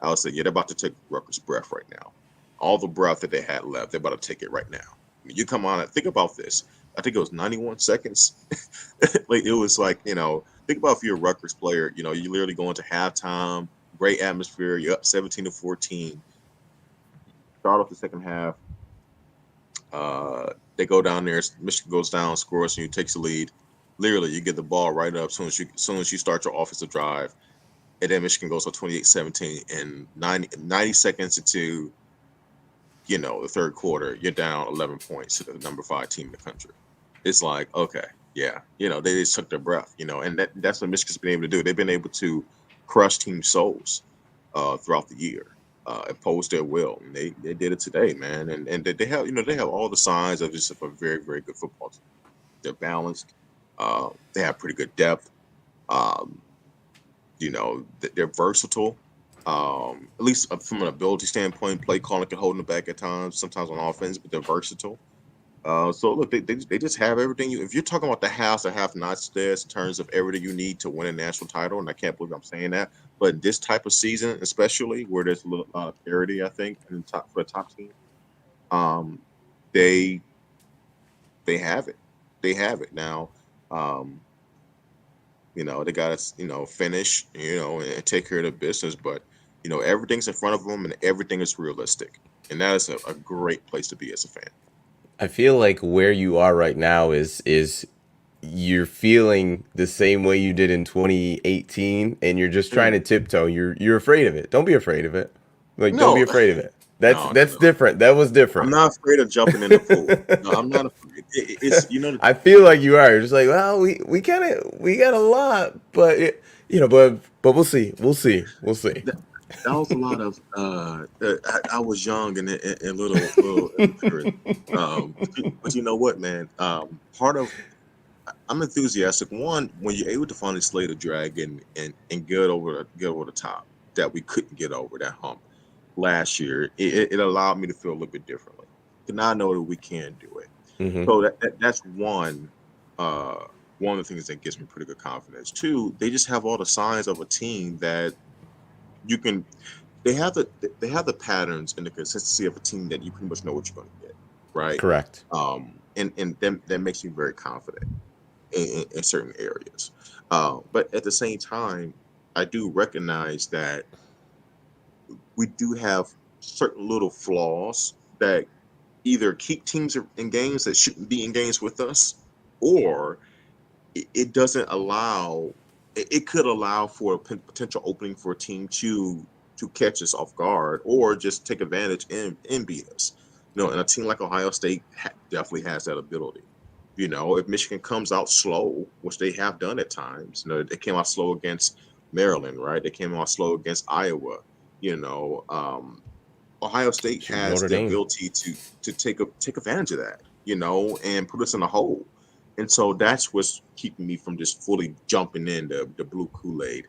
I would say, yeah, they're about to take Rutgers' breath right now. All the breath that they had left, they're about to take it right now. I mean, you come on and think about this. I think it was 91 seconds. Like it was like, think about if you're a Rutgers player, you literally go into halftime, great atmosphere, you're up 17-14, start off the second half. They go down there, Michigan goes down, scores, and you takes the lead. Literally, you get the ball right up as soon as you start your offensive drive. And then Michigan goes on 28-17 and 90 seconds into the third quarter, you're down 11 points to the number 5 team in the country. It's like, okay, yeah, they just took their breath, and that's what Michigan's been able to do. They've been able to crush team souls throughout the year, impose their will, and they did it today, man. And they have all the signs of just a very very good football team. They're balanced. They have pretty good depth. Um, they're versatile. At least from an ability standpoint, play calling can hold them back at times, sometimes on offense, but they're versatile. So look, they just have everything. If you're talking about the house or have nots there in terms of everything you need to win a national title, and I can't believe I'm saying that, but this type of season, especially where there's a little parity, I think, in the top for the top team, um, they they have it. They have it now. Um, they got to finish, and take care of the business, but everything's in front of them and everything is realistic, and that is a great place to be as a fan. I feel like where you are right now is you're feeling the same way you did in 2018 and you're just trying Mm. to tiptoe. You're afraid of it. Don't be afraid of it. Like don't be No, afraid of it. That's no, no, that's no. different. That was I'm different. not afraid of jumping in the pool. No, I'm not afraid. It's I feel like you are. You're just like, well, we got a lot, but but we'll see. We'll see. We'll see. that, that was a lot of I was young and little immature. But you know what, man? Part of I'm enthusiastic. One, when you're able to finally slay the dragon and get over the top that we couldn't get over that hump last year, it allowed me to feel a little bit differently. To now know that we can do it. Hmm. So that's uh one of the things that gives me pretty good confidence. Two, they just have all the signs of a team that you can they have the patterns and the consistency of a team that you pretty much know what you're going to get, right? Correct. and then that makes me very confident in certain areas. But at the same time, I do recognize that we do have certain little flaws that either keep teams in games that shouldn't be in games with us, or it doesn't allow. It could allow for a potential opening for a team to catch us off guard or just take advantage and beat us. And a team like Ohio State definitely has that ability. If Michigan comes out slow, which they have done at times, they came out slow against Maryland, right? They came out slow against Iowa. You know, Ohio State Shoot, has Notre the Dame. ability to take advantage of that, and put us in a hole. And so that's what's keeping me from just fully jumping in the blue Kool-Aid.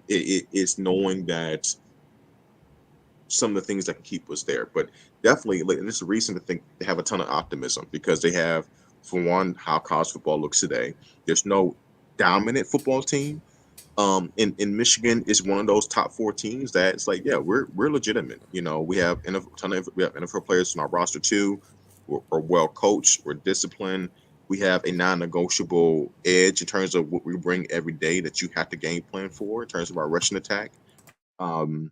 It's knowing that some of the things that can keep us there. But definitely, like, and this is a reason to think they have a ton of optimism because they have, for one, how college football looks today. There's no dominant football team. In Michigan is one of those top four teams that it's like, yeah, we're legitimate. We have we have NFL players on our roster too. We're well coached. We're disciplined. We have a non-negotiable edge in terms of what we bring every day that you have to game plan for in terms of our rushing attack. Um,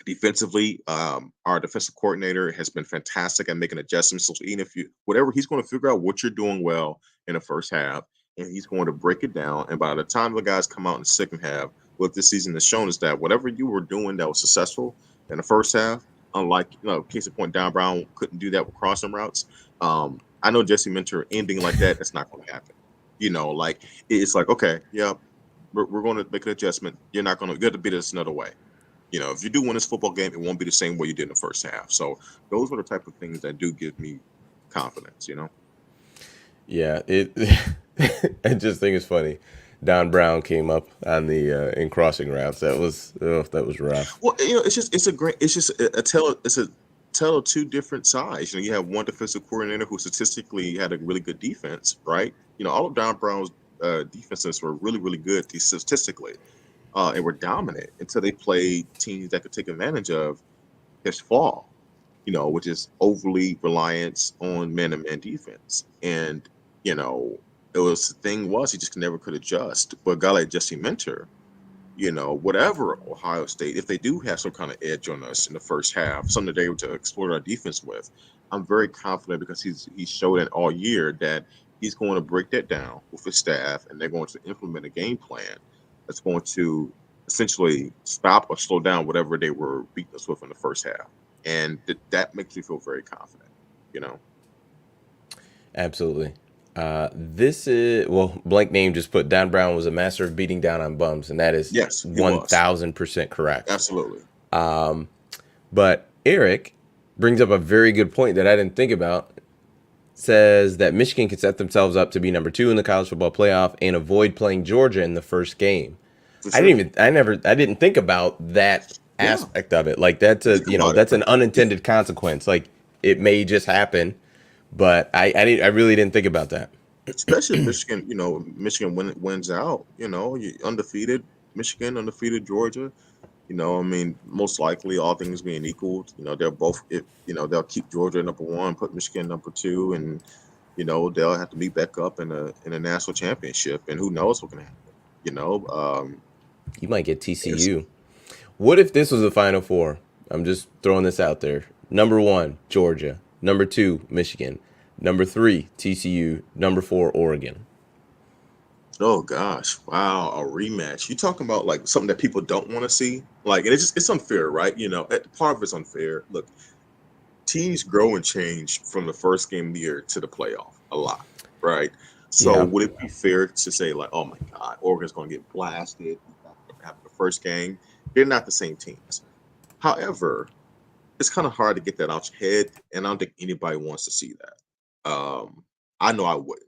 Defensively, our defensive coordinator has been fantastic at making adjustments. So even if whatever, he's going to figure out what you're doing well in the first half, and he's going to break it down. And by the time the guys come out in the second half, what this season has shown is that whatever you were doing that was successful in the first half, unlike case in point, Don Brown couldn't do that with crossing routes. I know Jesse Minter ending like that. That's not going to happen. Like it's like, okay, yeah, we're going to make an adjustment. You're not going to get to beat us another way. If you do win this football game, it won't be the same way you did in the first half. So those are the type of things that do give me confidence. Yeah, it. I just think it's funny. Don Brown came up on the in crossing routes. That was rough. Well, it's a tell of two different sides. You have one defensive coordinator who statistically had a really good defense, right? All of Don Brown's defenses were really, really good statistically, and were dominant until they played teams that could take advantage of his flaw, which is overly reliance on man-to-man defense. And, the thing was he just never could adjust. But a guy like Jesse Minter, whatever Ohio State, if they do have some kind of edge on us in the first half, something they're able to exploit our defense with, I'm very confident because he's showed it all year that he's going to break that down with his staff and they're going to implement a game plan that's going to essentially stop or slow down whatever they were beating us with in the first half. And that makes me feel very confident, you know. Absolutely. This is well, blank name just put Don Brown was a master of beating down on bums, and that is Yes, he was. 1,000% correct. Absolutely. But Eric brings up a very good point that I didn't think about. Says that Michigan can set themselves up to be number 2 in the college football playoff and avoid playing Georgia in the first game. For sure. I didn't think about that Yeah. aspect of it. Like Think about it. that's an unintended consequence. Like it may just happen, but I really didn't think about that. Especially if Michigan, Michigan wins out, you undefeated Michigan, undefeated Georgia. I mean, most likely, all things being equal, they'll both, if they'll keep Georgia number one, put Michigan number two, and they'll have to meet back up in a national championship, and who knows what can happen. You know, You might get it's, TCU. What if this was the Final Four? I'm just throwing this out there. Number 1, Georgia. Number 2, Michigan. Number 3, TCU. Number 4, Oregon. oh gosh, wow, a rematch. You talking about like something that people don't want to see, like, and it's unfair, right? Part of it's unfair. Look, teams grow and change from the first game of the year to the playoff a lot, right? So Yeah. would it be fair to say like, oh my God, Oregon's going to get blasted after the first game? They're not the same teams. However, it's kind of hard to get that out your head, and I don't think anybody wants to see that. I know I wouldn't.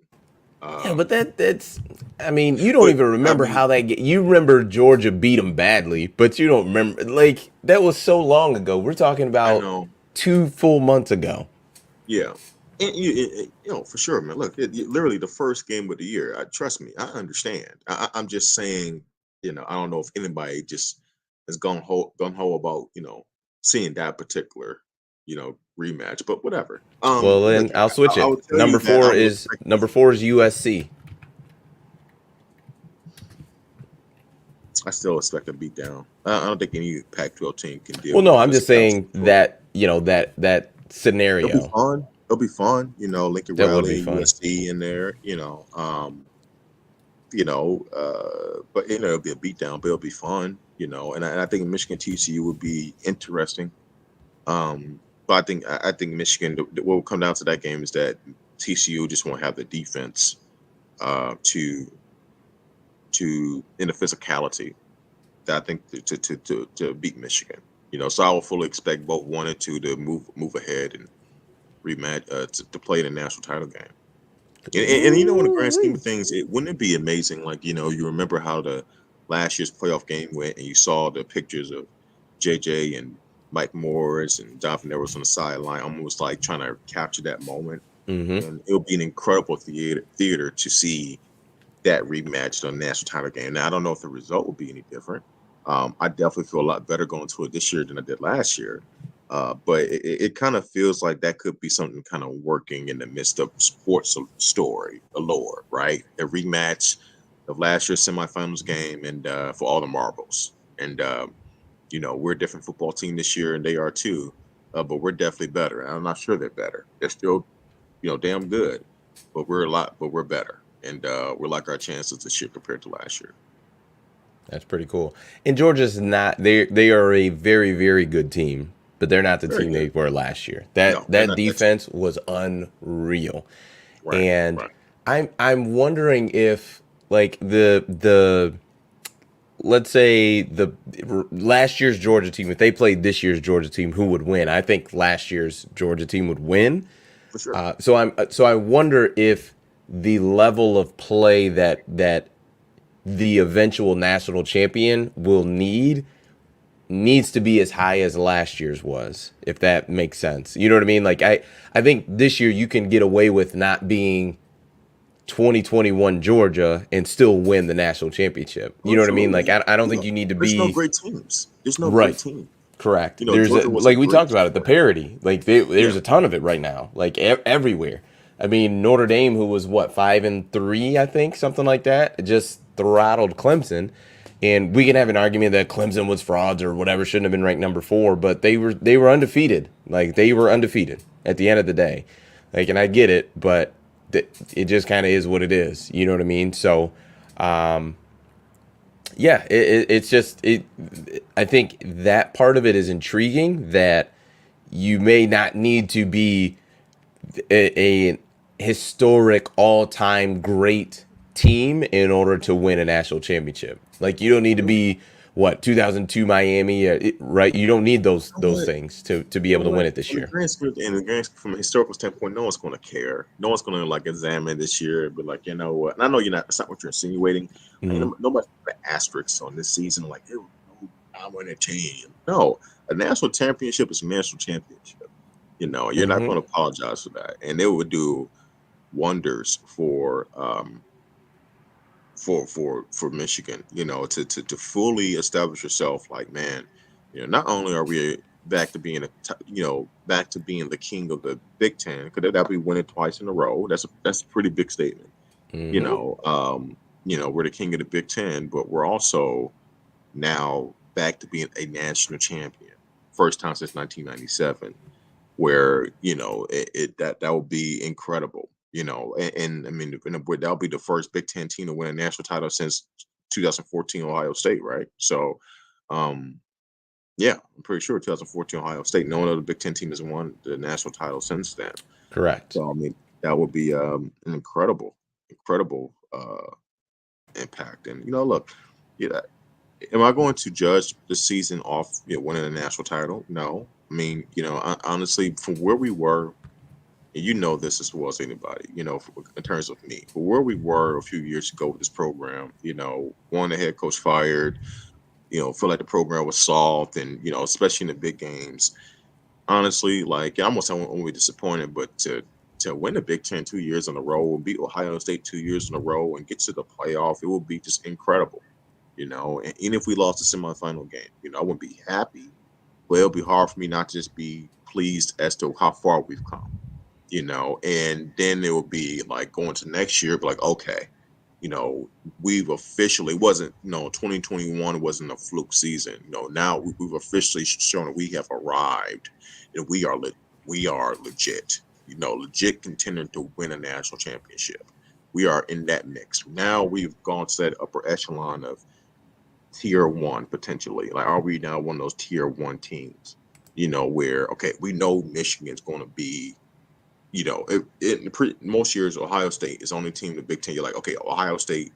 Yeah, but Um, that's. I mean, you don't but even I remember mean, how that. You remember Georgia beat them badly, but you don't remember. Like that was so long ago. We're talking I about know, 2 full months ago. yeah, and for sure, man. Look, literally the first game of the year. Trust me, I understand. I'm just saying, I don't know if anybody just is gung ho about seeing that particular, rematch, but whatever. Well, Look, then I'll switch I it. would tell you that I will expect. Number four is USC. I still expect a beatdown. I don't think any Pac-12 team can deal Well, with no, the I'm just saying physicality. that that It'll be scenario fun. It'll be fun. Lincoln that would be Riley, fun. USC in there. But it'll be a beatdown, but it'll be fun. And I think Michigan TCU would be interesting. But I think Michigan. What will come down to that game is that TCU just won't have the defense to in the physicality that I think to beat Michigan. So I will fully expect both 1 and 2 to move ahead and rematch to play in the national title game. And in the grand scheme Ooh-wee. of things, wouldn't it be amazing? Like you remember how the last year's playoff game went, and you saw the pictures of JJ and Mike Morris and Jonathan Edwards on the sideline, almost like trying to capture that moment. Mm-hmm. And it'll be an incredible theater to see that rematch on the national title game. Now I don't know if the result will be any different. I definitely feel a lot better going to it this year than I did last year. But it kind of feels like that could be something kind of working in the midst of sports story, allure, right? A rematch of last year's semifinals game, and for all the marbles. And we're a different football team this year, and they are too. But we're definitely better. And I'm not sure they're better. They're still, damn good, but we're better, and we like our chances this year compared to last year. That's pretty cool. And Georgia's not. They are a very very good team, but they're not the Very team they good. were last year. That No, they're that not that team. defense was unreal. Right, And right. I'm wondering if like the let's say the last year's Georgia team, if they played this year's Georgia team, who would win? I think last year's Georgia team would win. For sure. So I wonder if the level of play that the eventual national champion will needs to be as high as last year's was, if that makes sense. You know what I mean? Like I think this year you can get away with not being 2021 Georgia and still win the national championship. You know what I mean? Like Absolutely. I don't think you need to There's no be great teams. There's no great right. team. Correct. There's Georgia was a like we great talked team about it, the last year. parity. Like Yeah. there's a ton of it right now, like everywhere. I mean, Notre Dame, who was what 5-3, I think, something like that, just throttled Clemson. And we can have an argument that Clemson was frauds or whatever, shouldn't have been ranked number 4, but they were undefeated. Like they were undefeated at the end of the day. Like, and I get it, but it just kind of is what it is. You know what I mean? So, yeah, it's just it. I think that part of it is intriguing. That you may not need to be a historic all-time great team in order to win a national championship. Like you don't need to be what 2002 Miami, right? You don't need those What? things to be You know able to win what? it this year. From a historical standpoint, no one's going to care. No one's going to like examine this year and be like, you know what? And I know you're not. That's not what you're insinuating. Like, Hmm. nobody's put asterisks on this season. Like, it was no dominant team. No, a national championship is a national championship. You're not Hmm. going to apologize for that, and it would do wonders for Michigan, to fully establish yourself. Like, man, not only are we back to being back to being the king of the Big Ten, because that'll be winning twice in a row. That's a pretty big statement. You Hmm. know, um, we're the king of the Big Ten, but we're also now back to being a national champion. First time since 1997, where that would be incredible. And I mean, that'll be the first Big Ten team to win a national title since 2014 Ohio State, right? So, um, yeah, I'm pretty sure 2014 Ohio State. No other Big Ten team has won the national title since then. Correct. So, I mean, that would be an incredible impact. And look, yeah, am I going to judge the season off winning a national title? No. I mean, honestly, from where we were, and this as well as anybody, in terms of me, but where we were a few years ago with this program, one, the head coach fired, feel like the program was soft, and especially in the big games. Honestly, like I won't be disappointed, but to win the Big Ten 2 years in a row and beat Ohio State 2 years in a row and get to the playoff, it would be just incredible. And even if we lost the semifinal game, I wouldn't be happy, but it'll be hard for me not to just be pleased as to how far we've come. And then it will be like going to next year, be like, okay, we've officially wasn't 2021 wasn't a fluke season. Now we've officially shown that we have arrived, and we are legit. Legit contender to win a national championship. We are in that mix. Now we've gone to that upper echelon of tier one potentially. Like, are we now one of those tier one teams? Where okay, we know Michigan's going to be. Most years Ohio State is the only team in the Big Ten. You're like, okay, Ohio State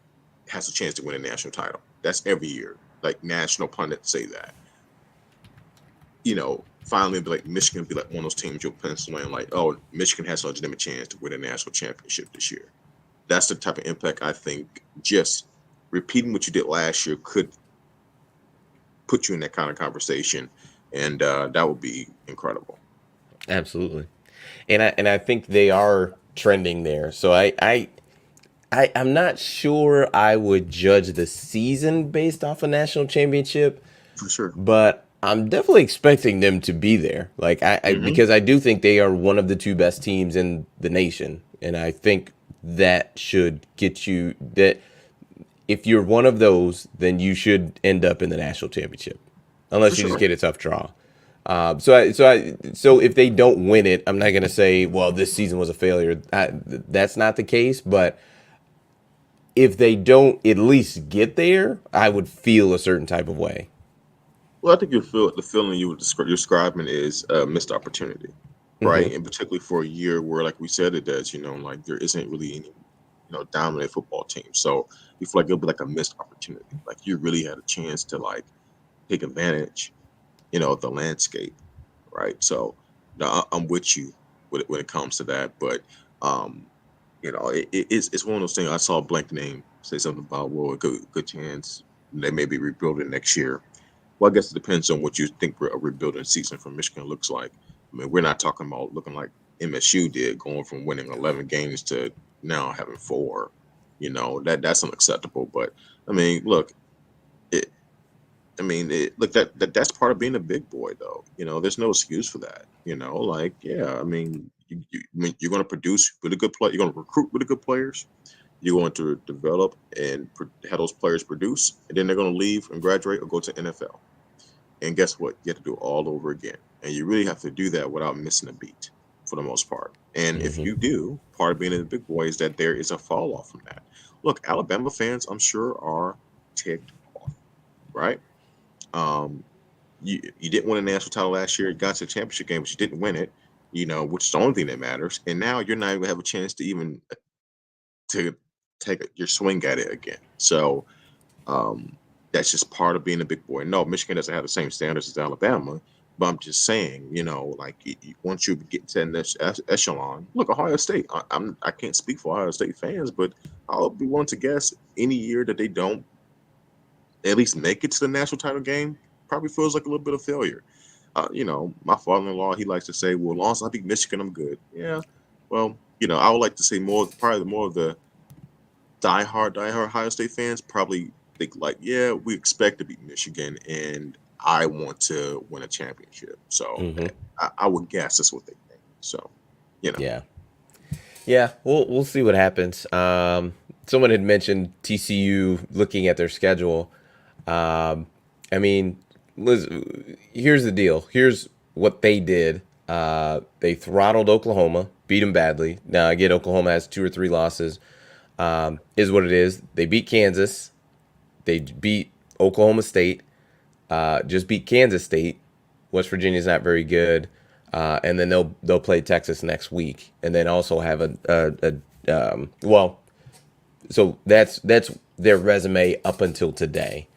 has a chance to win a national title. That's every year. Like national pundits say that. Finally, be like Michigan, be like one of those teams you'll pencil in, like, oh, Michigan has a legitimate chance to win a national championship this year. That's the type of impact I think just repeating what you did last year could put you in that kind of conversation, and that would be incredible. Absolutely. And I think they are trending there. So I'm not sure I would judge the season based off a national championship, For sure. but I'm definitely expecting them to be there. Like Mm-hmm. because I do think they are one of the two best teams in the nation, and I think that should get you that if you're one of those, then you should end up in the national championship, For unless you just sure. get a tough draw. So if they don't win it, I'm not gonna say, well, this season was a failure. That's not the case. But if they don't at least get there, I would feel a certain type of way. Well, I think the feeling you're describing is a missed opportunity, Hmm. right? And particularly for a year where, like we said, it does. Like there isn't really any, dominant football team. So you feel like it'll be like a missed opportunity. Like you really had a chance to like take advantage, of the landscape, right? So no, I'm with you when it comes to that. But um, it's one of those things. I saw a blank name say something about, well, a good chance they may be rebuilding next year. Well, I guess it depends on what you think a rebuilding season for Michigan looks like. I mean, we're not talking about looking like MSU did, going from winning 11 games to now having four. That's unacceptable. But I mean, look, it. I mean, look that's part of being a big boy, though. There's no excuse for that. Like yeah, I mean, I mean, you're going to produce really good play. You're going to recruit really good players. You're going to develop and have those players produce, and then they're going to leave and graduate or go to NFL. And guess what? You have to do it all over again. And you really have to do that without missing a beat for the most part. And if Hmm. you do, part of being a big boy is that there is a fall off from that. Look, Alabama fans, I'm sure, are ticked off, right? Um, you didn't win a national title last year. You got to the championship game, but you didn't win it. Which is the only thing that matters. And now you're not even gonna have a chance to even to take your swing at it again. So um, that's just part of being a big boy. No, Michigan doesn't have the same standards as Alabama, but I'm just saying, like once you get to the next echelon, look, Ohio State. I can't speak for Ohio State fans, but I'll be willing to guess any year that they don't at least make it to the national title game probably feels like a little bit of failure. My father-in-law, he likes to say, "Well, as long as I beat Michigan, I'm good." Yeah. Well, I would like to say probably more of the diehard Ohio State fans probably think like, yeah, we expect to beat Michigan, and I want to win a championship. So Hmm. I would guess that's what they think. So, you know, Yeah. Yeah, we'll see what happens. Someone had mentioned TCU looking at their schedule. I mean, Liz, here's the deal. Here's what they did. They throttled Oklahoma, beat them badly. Now, again, Oklahoma has two or three losses. Is what it is. They beat Kansas. They beat Oklahoma State. Just beat Kansas State. West Virginia's not very good, and then they'll play Texas next week, and then also have well, so that's their resume up until today.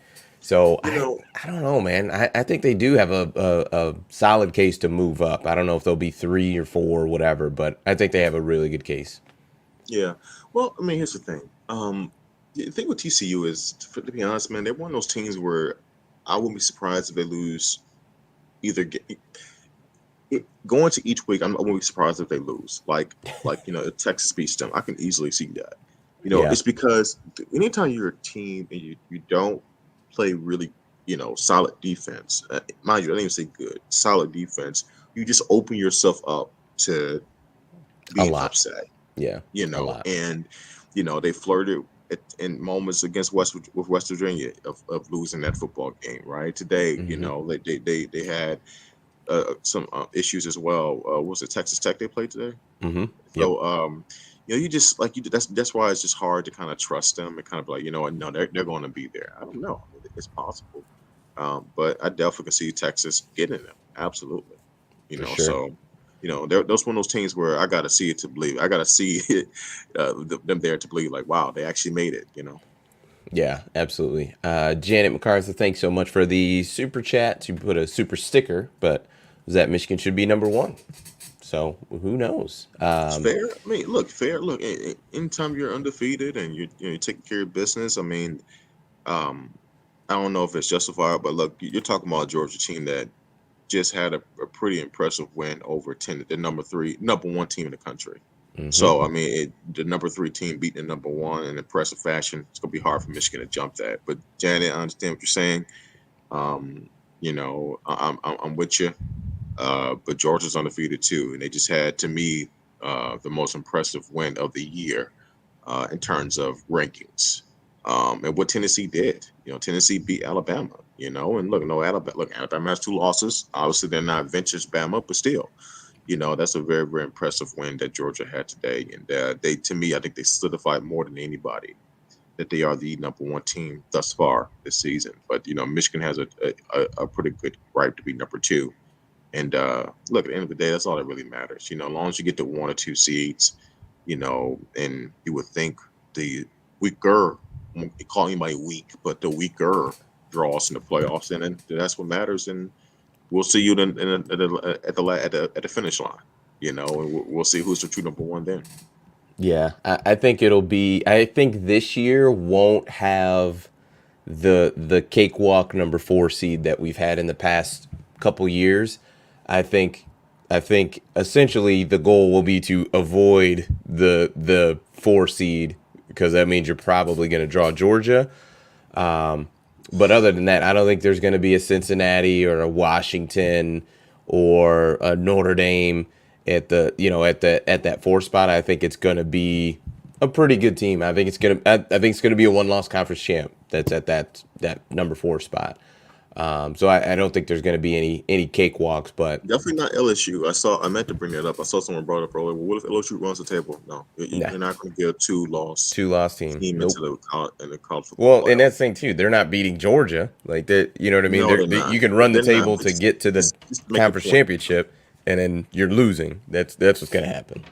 So you know, I don't know, man. I think they do have a solid case to move up. I don't know if they'll be 3 or 4 or whatever, but I think they have a really good case. yeah. Well, I mean, here's the thing. The thing with TCU is, to be honest, man, they're one of those teams where I wouldn't be surprised if they lose either. Going to each week, I wouldn't be surprised if they lose. If Texas beats them, I can easily see that. Yeah. It's because anytime you're a team and you don't play really, solid defense, mind you, I didn't even say good, solid defense. you just open yourself up to A being lot. upset, Yeah, a lot. and they flirted in moments against West Virginia of losing that football game. Right today, Hmm. they had some issues as well. Was it Texas Tech they played today? Hmm. Yep. So you just like you. That's why it's just hard to kind of trust them and kind of like what, no, they're going to be there. I don't know. I mean, it's possible, but I definitely can see Texas getting them. Absolutely, For sure. so. Those one of those teams where I got to see it to believe. I got to see it, them there to believe. Like, wow, they actually made it. Yeah, absolutely. Janet McCarthy, thanks so much for the super chat. To put a super sticker, but that Michigan should be number one. So who knows? It's fair. I mean, look, fair. Look, anytime you're undefeated and you're taking care of business, I mean, um, I don't know if it's justified, but look, you're talking about a Georgia team that just had a pretty impressive win over the number one team in the country. Hmm. So I mean, the number three team beating the number one in impressive fashion. It's gonna be hard for Michigan to jump that. But Janet, I understand what you're saying. I'm with you. But Georgia's undefeated too, and they just had, to me, the most impressive win of the year in terms of rankings. And what Tennessee did, Tennessee beat Alabama, and look, no, Alabama has two losses. Obviously, they're not vintage Bama, but still, that's a very, very impressive win that Georgia had today. And to me, I think they solidified more than anybody that they are the number one team thus far this season. But Michigan has a pretty good right to be number two. And look, at the end of the day, that's all that really matters. As long as you get to one or two seeds, and you would think the weaker, won't call anybody weak, but the weaker draws in the playoffs, and then that's what matters. And we'll see you at the finish line. And we'll see who's the true number one then. Yeah, I think it'll be. I think this year won't have the cakewalk number four seed that we've had in the past couple years. I think I think essentially the goal will be to avoid the four seed because that means you're probably going to draw Georgia. But other than that, I don't think there's going to be a Cincinnati or a Washington or a Notre Dame at the at that four spot. I think it's going to be a pretty good team. I think it's going to be a one loss conference champ that's at that number four spot. So I don't think there's going to be any cakewalks, but Definitely not LSU. I meant to bring that up. I saw someone brought up earlier. Well, what if LSU runs the table? No, nah, you're not going to get a two-loss two loss team. team into Nope. the college football Well, and playoff. that's the thing too. They're not beating Georgia. Like that, you know what I mean? No, they're You not. can run the They're not. table But to get to the just make a conference point. championship, and then you're losing. That's what's going to happen.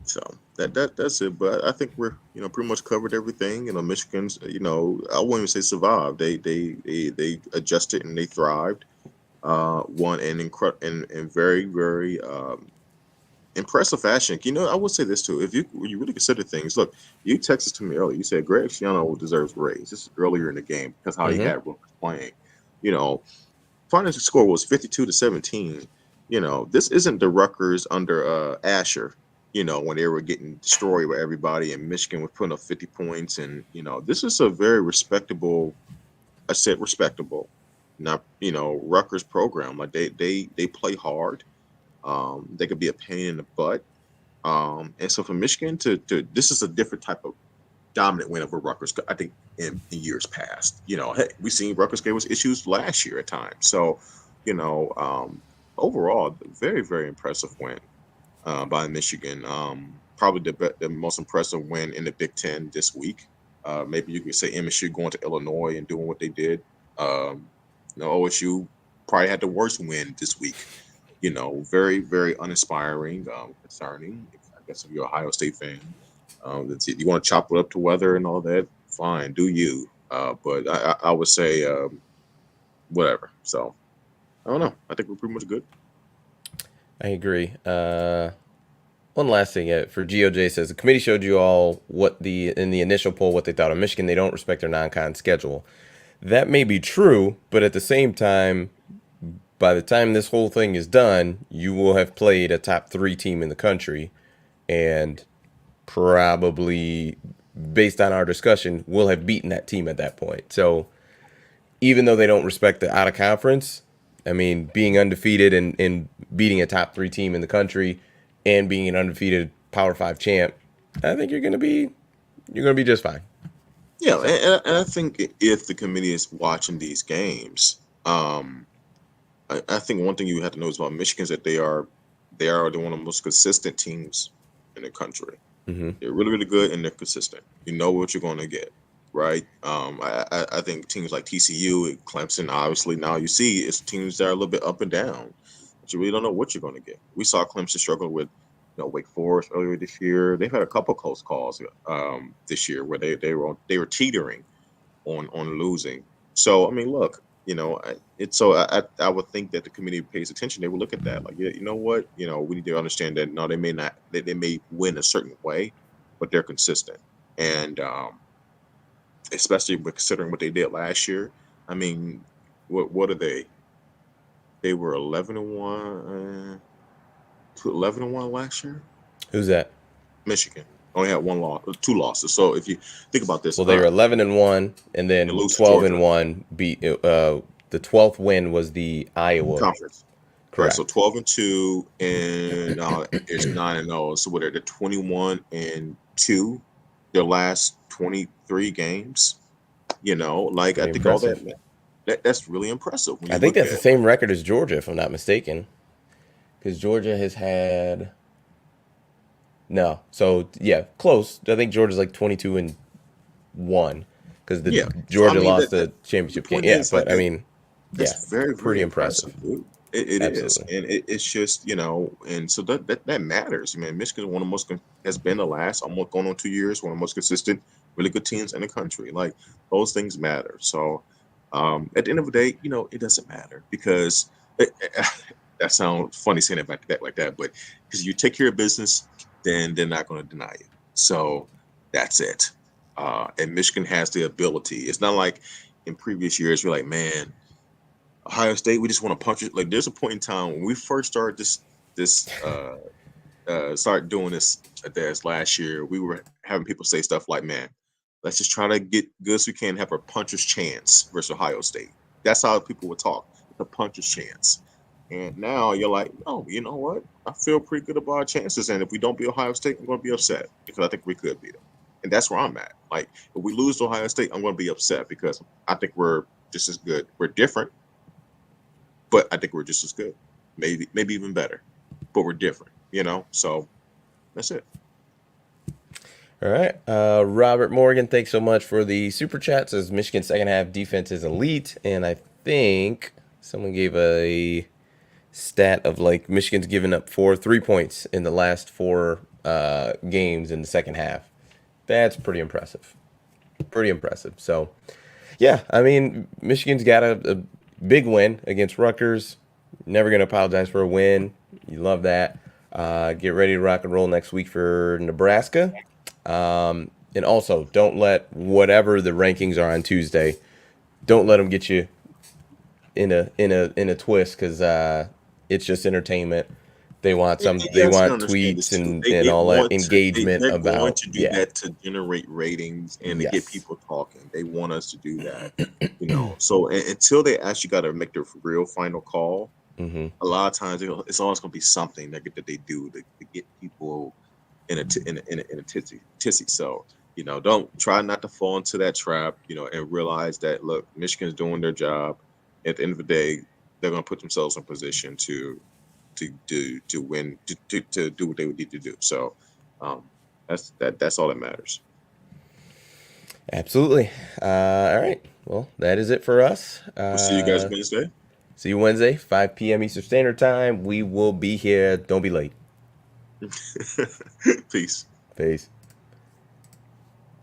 So that's it. But I think we're pretty much covered everything. Michigan's I wouldn't even say survived. They adjusted and they thrived. Won in very, very impressive fashion. I would say this too. If you really consider things, look, you texted to me earlier. You said Greg Schiano deserves a raise. This is earlier in the game because how he Hmm. had Rutgers playing. You know, final score was 52-17. This isn't the Rutgers under Asher. When they were getting destroyed by everybody, and Michigan was putting up 50 points, and this is a very respectable. I said respectable, not Rutgers program. Like they play hard. They could be a pain in the butt. And so for Michigan to this is a different type of dominant win over Rutgers. I think in years past, hey, we seen Rutgers gave us issues last year at times. So, you know, um, overall, very, very impressive win by Michigan. Probably the most impressive win in the Big Ten this week. Maybe you could say MSU going to Illinois and doing what they did. OSU probably had the worst win this week. Very, very uninspiring, concerning. I guess if you're an Ohio State fan, that's it. You want to chop it up to weather and all that, fine, do you? But I would say whatever. So I don't know. I think we're pretty much good. I agree. One last thing for GOJ says the committee showed you all in the initial poll what they thought of Michigan. They don't respect their non-con schedule. That may be true, but at the same time, by the time this whole thing is done, you will have played a top three team in the country, and probably, based on our discussion, will have beaten that team at that point. So even though they don't respect the out of conference, I mean, being undefeated and beating a top 3 team in the country and being an undefeated Power 5 champ, I think you're gonna be just fine. Yeah, So and I think if the committee is watching these games, I think one thing you have to know is about Michigan is that they are one of the most consistent teams in the country. hmm They're really, really good and they're consistent. You know what you're going to get, right? I think teams like TCU and Clemson, obviously, now you see it's teams that are a little bit up and down, but you really don't know what you're going to get. We saw Clemson struggle with, Wake Forest earlier this year. They've had a couple close calls this year where they were teetering on losing. So I mean, look, I would think that the committee pays attention. They would look at that, like, yeah, you know what, we need to understand that no, they may not, they may win a certain way, but they're consistent, and especially with considering what they did last year. I mean, what are they? They were 11-1, to 11-1 last year. who's that? Michigan only had one loss, two losses. So if you think about this, Well, they were 11-1, and and then lose to twelve and Georgia one. Beat the 12th win was the Iowa. conference. Right, so Correct. 12-2, and it's 9-0. So what are they, 21-2? Their last 23 games. Like, I Pretty think all impressive. that's really impressive when I you think look that's the at. same record as Georgia, if I'm not mistaken, because Georgia has had no. So yeah, close. I think Georgia's like 22-1 because the Yeah. So I Georgia mean, lost that the the championship game. point Yeah, is, like, but I mean, yeah, that's very, very pretty impressive. impressive, dude. It is, Absolutely. and it's just, and so that matters. I mean, Michigan is one of the has been the last almost going on 2 years, one of the most consistent, really good teams in the country. Like, those things matter. So, at the end of the day, it doesn't matter because that sounds funny saying it like that, but because you take care of business, then they're not going to deny you. So that's it. And Michigan has the ability. It's not like in previous years we're like, man, Ohio State, we just want to punch it. Like, there's a point in time when we first started started doing this last year. We were having people say stuff like, man, let's just try to get good as we can, have a puncher's chance versus Ohio State. That's how people would talk, the puncher's chance. And now you're like, oh, you know what? I feel pretty good about our chances. And if we don't beat Ohio State, I'm going to be upset because I think we could beat them. And that's where I'm at. Like, if we lose to Ohio State, I'm going to be upset because I think we're just as good. We're different, but I think we're just as good, maybe even better, but we're different. So that's it. All right. Robert Morgan, thanks so much for the super chat. Says Michigan's second half defense is elite, and I think someone gave a stat of like Michigan's given up 3 points in the last 4 games in the second half. That's pretty impressive. Pretty impressive. So, yeah, I mean, Michigan's got a big win against Rutgers. Never going to apologize for a win. You love that. Get ready to rock and roll next week for Nebraska. And also, don't let whatever the rankings are on Tuesday, don't let them get you in a twist because it's just entertainment. They want And they you guys can want understand this tweets too. and all that engagement They're going about to do yeah that to generate ratings and to get yes people talking. They want us to do that. So until they actually got to make their real final call, hmm a lot of times it's always going to be something that they do to get people in a tizzy. So, don't try not to fall into that trap. And realize that, look, Michigan's doing their job. At the end of the day, they're going to put themselves in position to win, to do what they would need to do. So, um, that's all that matters. absolutely. All right, well that is it for us. We'll see you guys Wednesday. See you Wednesday 5 p.m. Eastern Standard Time. We will be here. Don't be late. Peace. Peace.